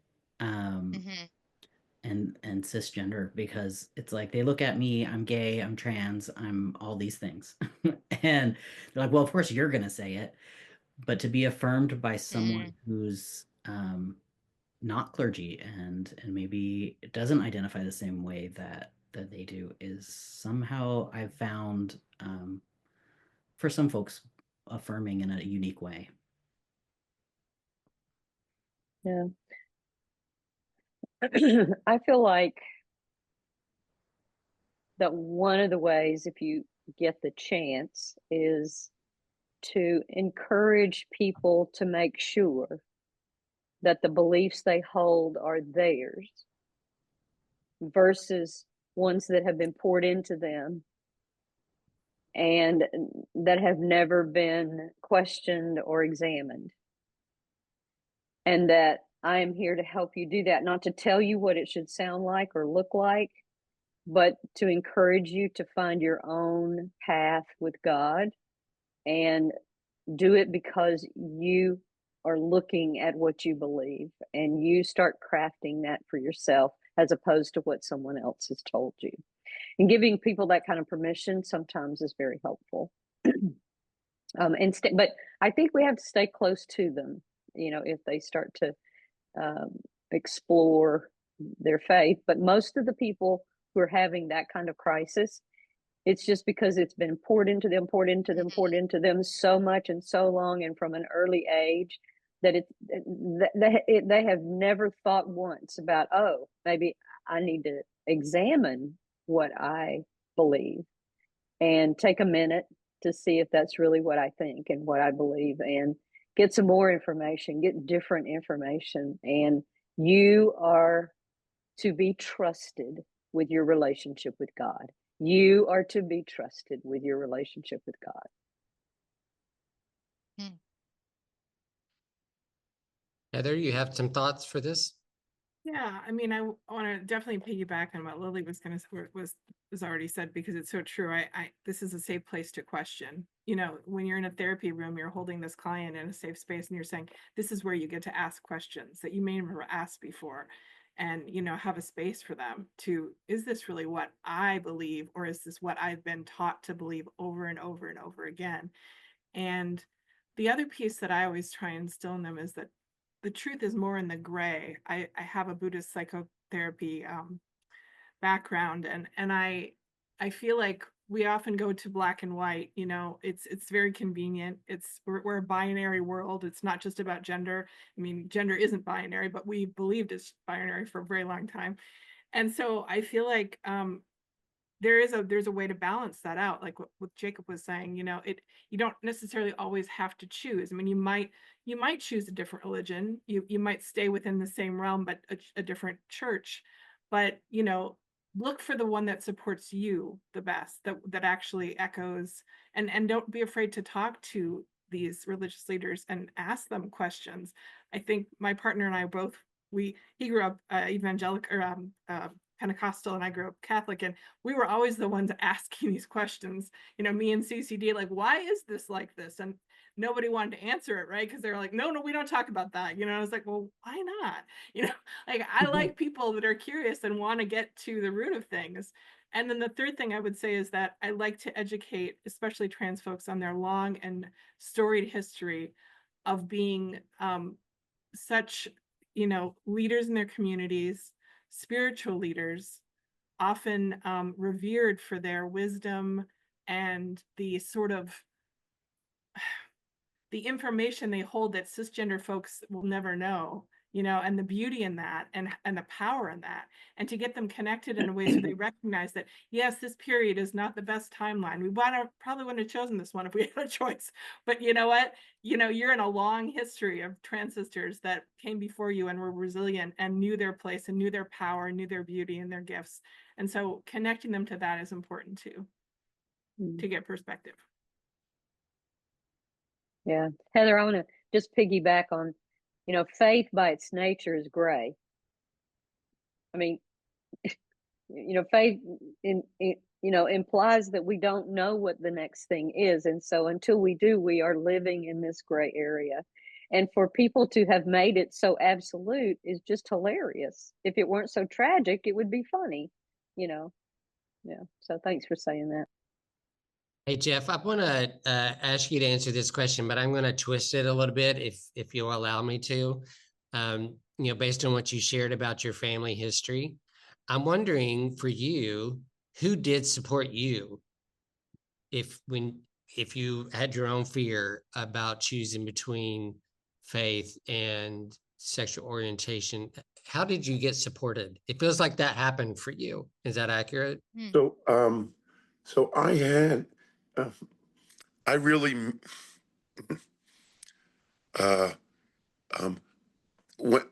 And cisgender, because it's like they look at me, I'm gay, I'm trans, I'm all these things. And they're like, well, of course you're gonna say it. But to be affirmed by someone who's not clergy and maybe doesn't identify the same way that they do is somehow, I've found, for some folks, affirming in a unique way. Yeah. I feel like that one of the ways, if you get the chance, is to encourage people to make sure that the beliefs they hold are theirs versus ones that have been poured into them and that have never been questioned or examined. And that I am here to help you do that, not to tell you what it should sound like or look like, but to encourage you to find your own path with God and do it because you are looking at what you believe and you start crafting that for yourself as opposed to what someone else has told you. And giving people that kind of permission sometimes is very helpful. But I think we have to stay close to them, if they start to explore their faith. But most of the people who are having that kind of crisis, it's just because it's been poured into them, poured into them, poured into them so much and so long and from an early age that they have never thought once about, oh, maybe I need to examine what I believe and take a minute to see if that's really what I think and what I believe, and get some more information, get different information. And you are to be trusted with your relationship with God. You are to be trusted with your relationship with God. Heather, you have some thoughts for this? Yeah, I mean, I want to definitely piggyback on what Lily was already said, because it's so true. This is a safe place to question. When you're in a therapy room, you're holding this client in a safe space, and you're saying, this is where you get to ask questions that you may never asked before, and have a space for them to, is this really what I believe, or is this what I've been taught to believe over and over and over again? And the other piece that I always try and instill in them is that the truth is more in the gray. I have a Buddhist psychotherapy background, and I feel like we often go to black and white. You know, it's very convenient. We're a binary world. It's not just about gender. I mean, gender isn't binary, but we believed it's binary for a very long time. And so I feel like there's a way to balance that out, like what Jacob was saying. You know, you don't necessarily always have to choose. I mean, you might choose a different religion, you might stay within the same realm, but a different church. But you know, look for the one that supports you the best, that actually echoes. And don't be afraid to talk to these religious leaders and ask them questions. I think my partner and I both, he grew up evangelical or Pentecostal, and I grew up Catholic, and we were always the ones asking these questions. You know, me and CCD, like, why is this like this? And nobody wanted to answer it, right? Because they were like, no, we don't talk about that. You know, I was like, well, why not? You know, like, I like people that are curious and want to get to the root of things. And then the third thing I would say is that I like to educate, especially trans folks, on their long and storied history of being such, you know, leaders in their communities, spiritual leaders, often revered for their wisdom and the sort of the information they hold that cisgender folks will never know, you know, and the beauty in that, and the power in that, and to get them connected in a way so they recognize that, yes, this period is not the best timeline. We probably wouldn't have chosen this one if we had a choice, but you know what? You know, you're in a long history of trans sisters that came before you and were resilient and knew their place and knew their power and knew their beauty and their gifts. And so connecting them to that is important too, to get perspective. Yeah. Heather, I want to just piggyback on, you know, faith by its nature is gray. I mean, you know, faith you know, implies that we don't know what the next thing is. And so until we do, we are living in this gray area. And for people to have made it so absolute is just hilarious. If it weren't so tragic, it would be funny, you know. Yeah. So thanks for saying that. Hey, Jeff, I want to ask you to answer this question, but I'm going to twist it a little bit if you'll allow me to. You know, based on what you shared about your family history, I'm wondering for you, who did support you if you had your own fear about choosing between faith and sexual orientation? How did you get supported? It feels like that happened for you. Is that accurate? So, so I had, I really, um, when,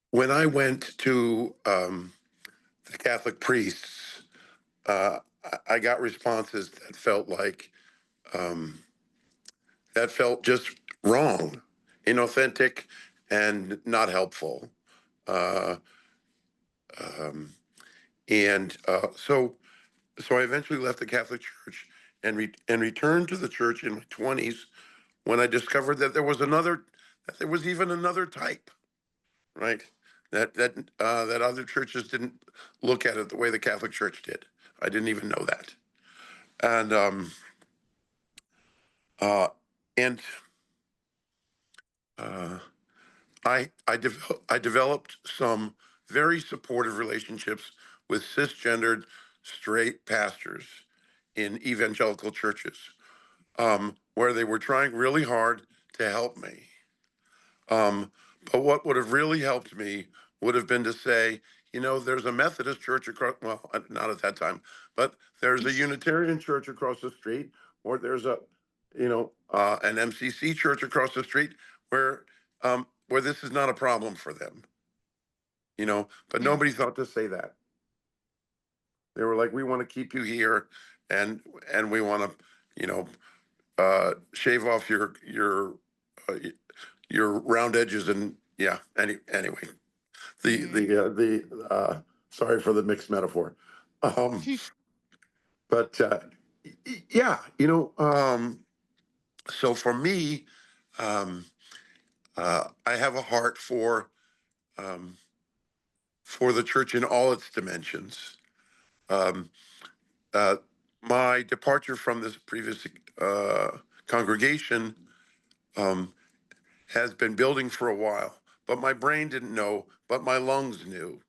when I went to the Catholic priests, I got responses that felt like, that felt just wrong, inauthentic, and not helpful. Uh, so I eventually left the Catholic Church and returned to the church in my 20s when I discovered that there was even another type, right? That other churches didn't look at it the way the Catholic Church did. I didn't even know that, and uh, and uh, I developed some very supportive relationships with cisgendered straight pastors in evangelical churches, where they were trying really hard to help me. But what would have really helped me would have been to say, you know, there's a Methodist church across, well, not at that time, but there's a Unitarian church across the street, or there's a, you know, an MCC church across the street where this is not a problem for them, you know, but nobody thought to say that. They were like, we want to keep you here, and we want to, you know, shave off uh, your round edges, and yeah. Anyway, sorry for the mixed metaphor, um, but yeah, you know. So for me, um, I have a heart um, for the church in all its dimensions. Um, uh, my departure from this previous congregation has been building for a while, but my brain didn't know, but my lungs knew.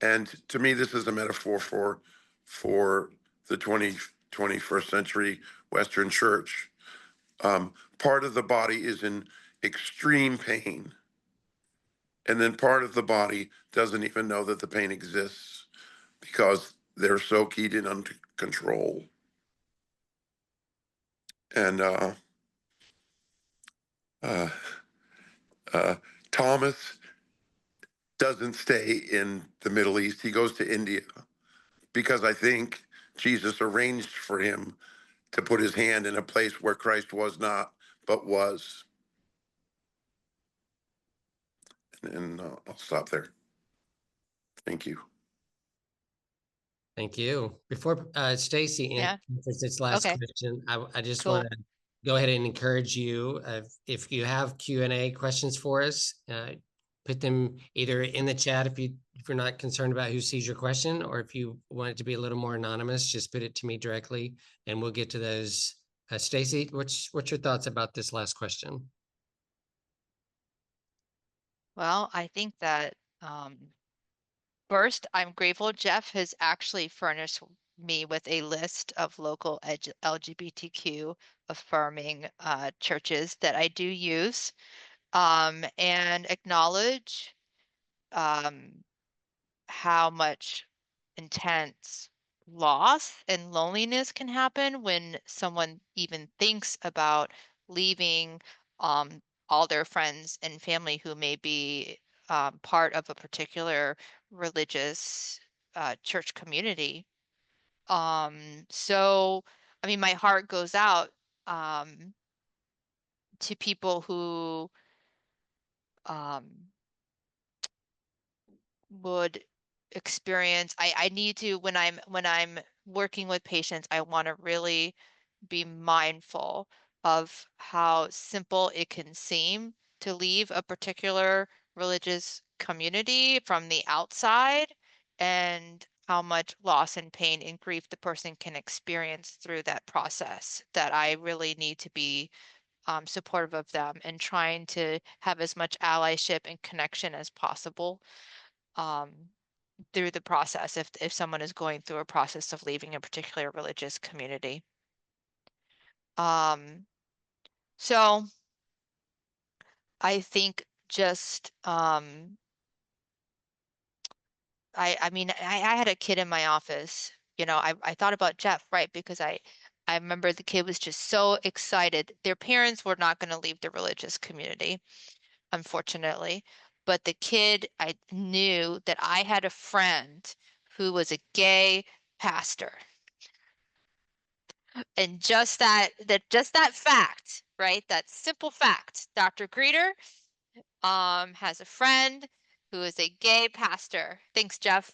And to me, this is a metaphor for the 21st century Western Church. Part of the body is in extreme pain, and then part of the body doesn't even know that the pain exists because they're so keyed in on control. And Thomas doesn't stay in the Middle East. He goes to India because I think Jesus arranged for him to put his hand in a place where Christ was not, but was. And I'll stop there. Thank you. Thank you. Before Stacy Yeah. answers its last Okay. question, I just Cool. want to go ahead and encourage you, if you have Q&A questions for us, put them either in the chat if you're not concerned about who sees your question, or if you want it to be a little more anonymous, just put it to me directly and we'll get to those. Stacy, what's your thoughts about this last question? Well, I think that first, I'm grateful Jeff has actually furnished me with a list of local LGBTQ affirming churches that I do use, and acknowledge how much intense loss and loneliness can happen when someone even thinks about leaving all their friends and family who may be part of a particular religious church community. So, I mean, my heart goes out to people who um, would experience. I need to, when I'm working with patients, I want to really be mindful of how simple it can seem to leave a particular religious community from the outside, and how much loss and pain and grief the person can experience through that process, that I really need to be supportive of them and trying to have as much allyship and connection as possible um, through the process if someone is going through a process of leaving a particular religious community. So I think just I mean I had a kid in my office, you know, I thought about Jeff, right? Because I remember the kid was just so excited. Their parents were not going to leave the religious community, unfortunately. But the kid, I knew that I had a friend who was a gay pastor. And just that fact, right? That simple fact. Dr. Greeter has a friend who is a gay pastor. Thanks, Jeff.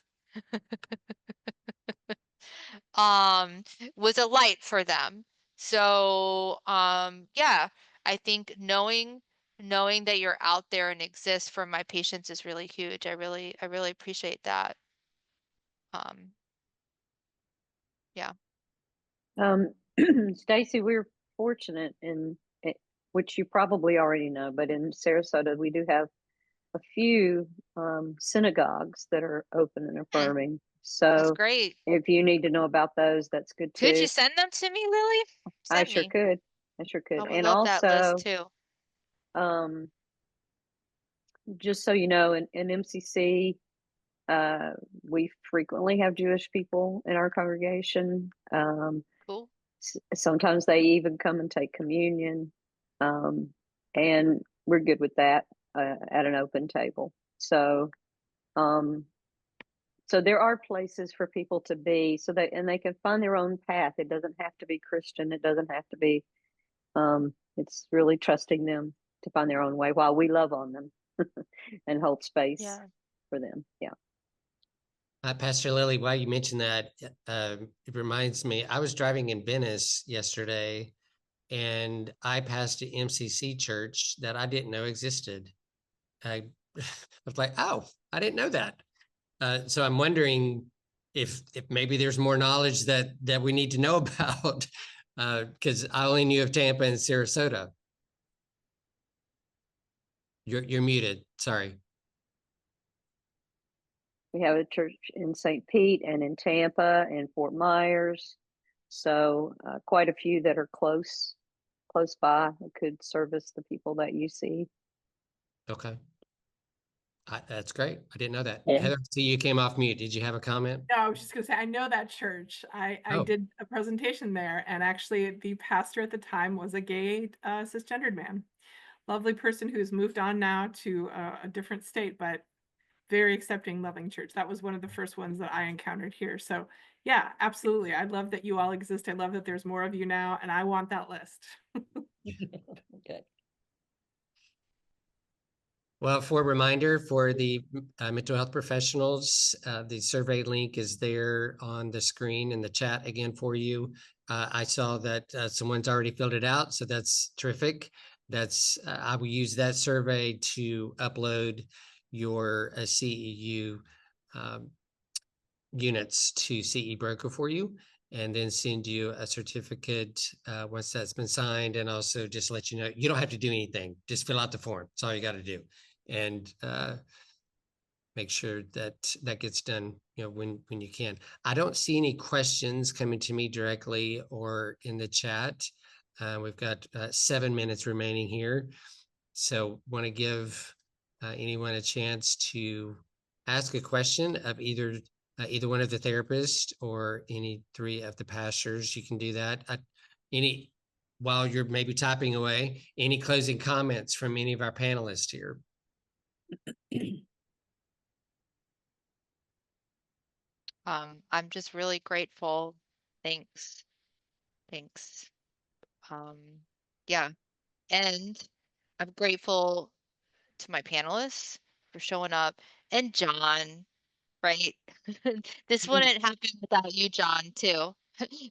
Was a light for them. So yeah, I think knowing that you're out there and exist for my patients is really huge. I really appreciate that. Yeah. Stacy, we're fortunate which you probably already know, but in Sarasota, we do have a few synagogues that are open and affirming. That's So great. if you need to know about those, that's good too. Could you send them to me, Lily? I sure could. I would And love that list also, too. just so you know, in MCC, we frequently have Jewish people in our congregation. Cool. Sometimes they even come and take communion, and we're good with that at an open table. So, so there are places for people to be, so and they can find their own path. It doesn't have to be Christian. It doesn't have to be. It's really trusting them to find their own way while we love on them and hold space for them. Yeah. Pastor Lily, while you mentioned that, it reminds me, I was driving in Venice yesterday and I passed an MCC church that I didn't know existed. I was like, oh, I didn't know that. So I'm wondering, if maybe there's more knowledge that we need to know about, because I only knew of Tampa and Sarasota. You're muted. Sorry. We have a church in St. Pete and in Tampa and Fort Myers. So quite a few that are close by that could service the people that you see. Okay. That's great. I didn't know that. Yeah. Heather, see you came off mute. Did you have a comment? No, I was just gonna say, I know that church. I Oh. did a presentation there, and actually the pastor at the time was a gay cisgendered man. Lovely person who's moved on now to a different state, but very accepting, loving church. That was one of the first ones that I encountered here. So yeah, absolutely. I love that you all exist. I love that there's more of you now, and I want that list. Okay. Well, for a reminder for the mental health professionals, the survey link is there on the screen in the chat again for you. I saw that someone's already filled it out, so that's terrific. That's I will use that survey to upload your CEU units to CE Broker for you, and then send you a certificate once that's been signed, and also just let you know you don't have to do anything. Just fill out the form. That's all you got to do, and make sure that that gets done, when you can. I don't see any questions coming to me directly or in the chat. We've got 7 minutes remaining here, so want to give anyone a chance to ask a question of either one of the therapists or any 3 of the pastors. You can do that. While you're maybe typing away, any closing comments from any of our panelists here? I'm just really grateful. Thanks. Yeah, and I'm grateful to my panelists for showing up, and John, right? This wouldn't happen without you, John, too.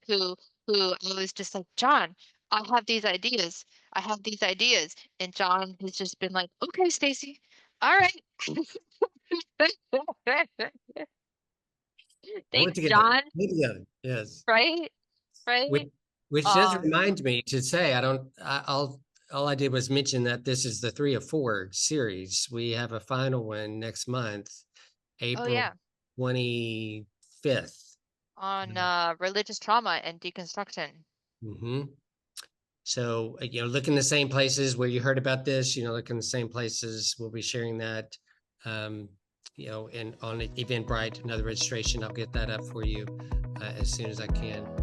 who I was just like, John, I have these ideas. And John has just been like, okay, Stacy, all right. Thanks, John. Yes. Right? Which does Um, remind me to say, all I did was mention that this is the 3 of 4 series. We have a final one next month, oh April yeah, 25th. on religious trauma and deconstruction. Mm-hmm. So, look in the same places where you heard about this, look in the same places. We'll be sharing that, and on Eventbrite, another registration. I'll get that up for you as soon as I can.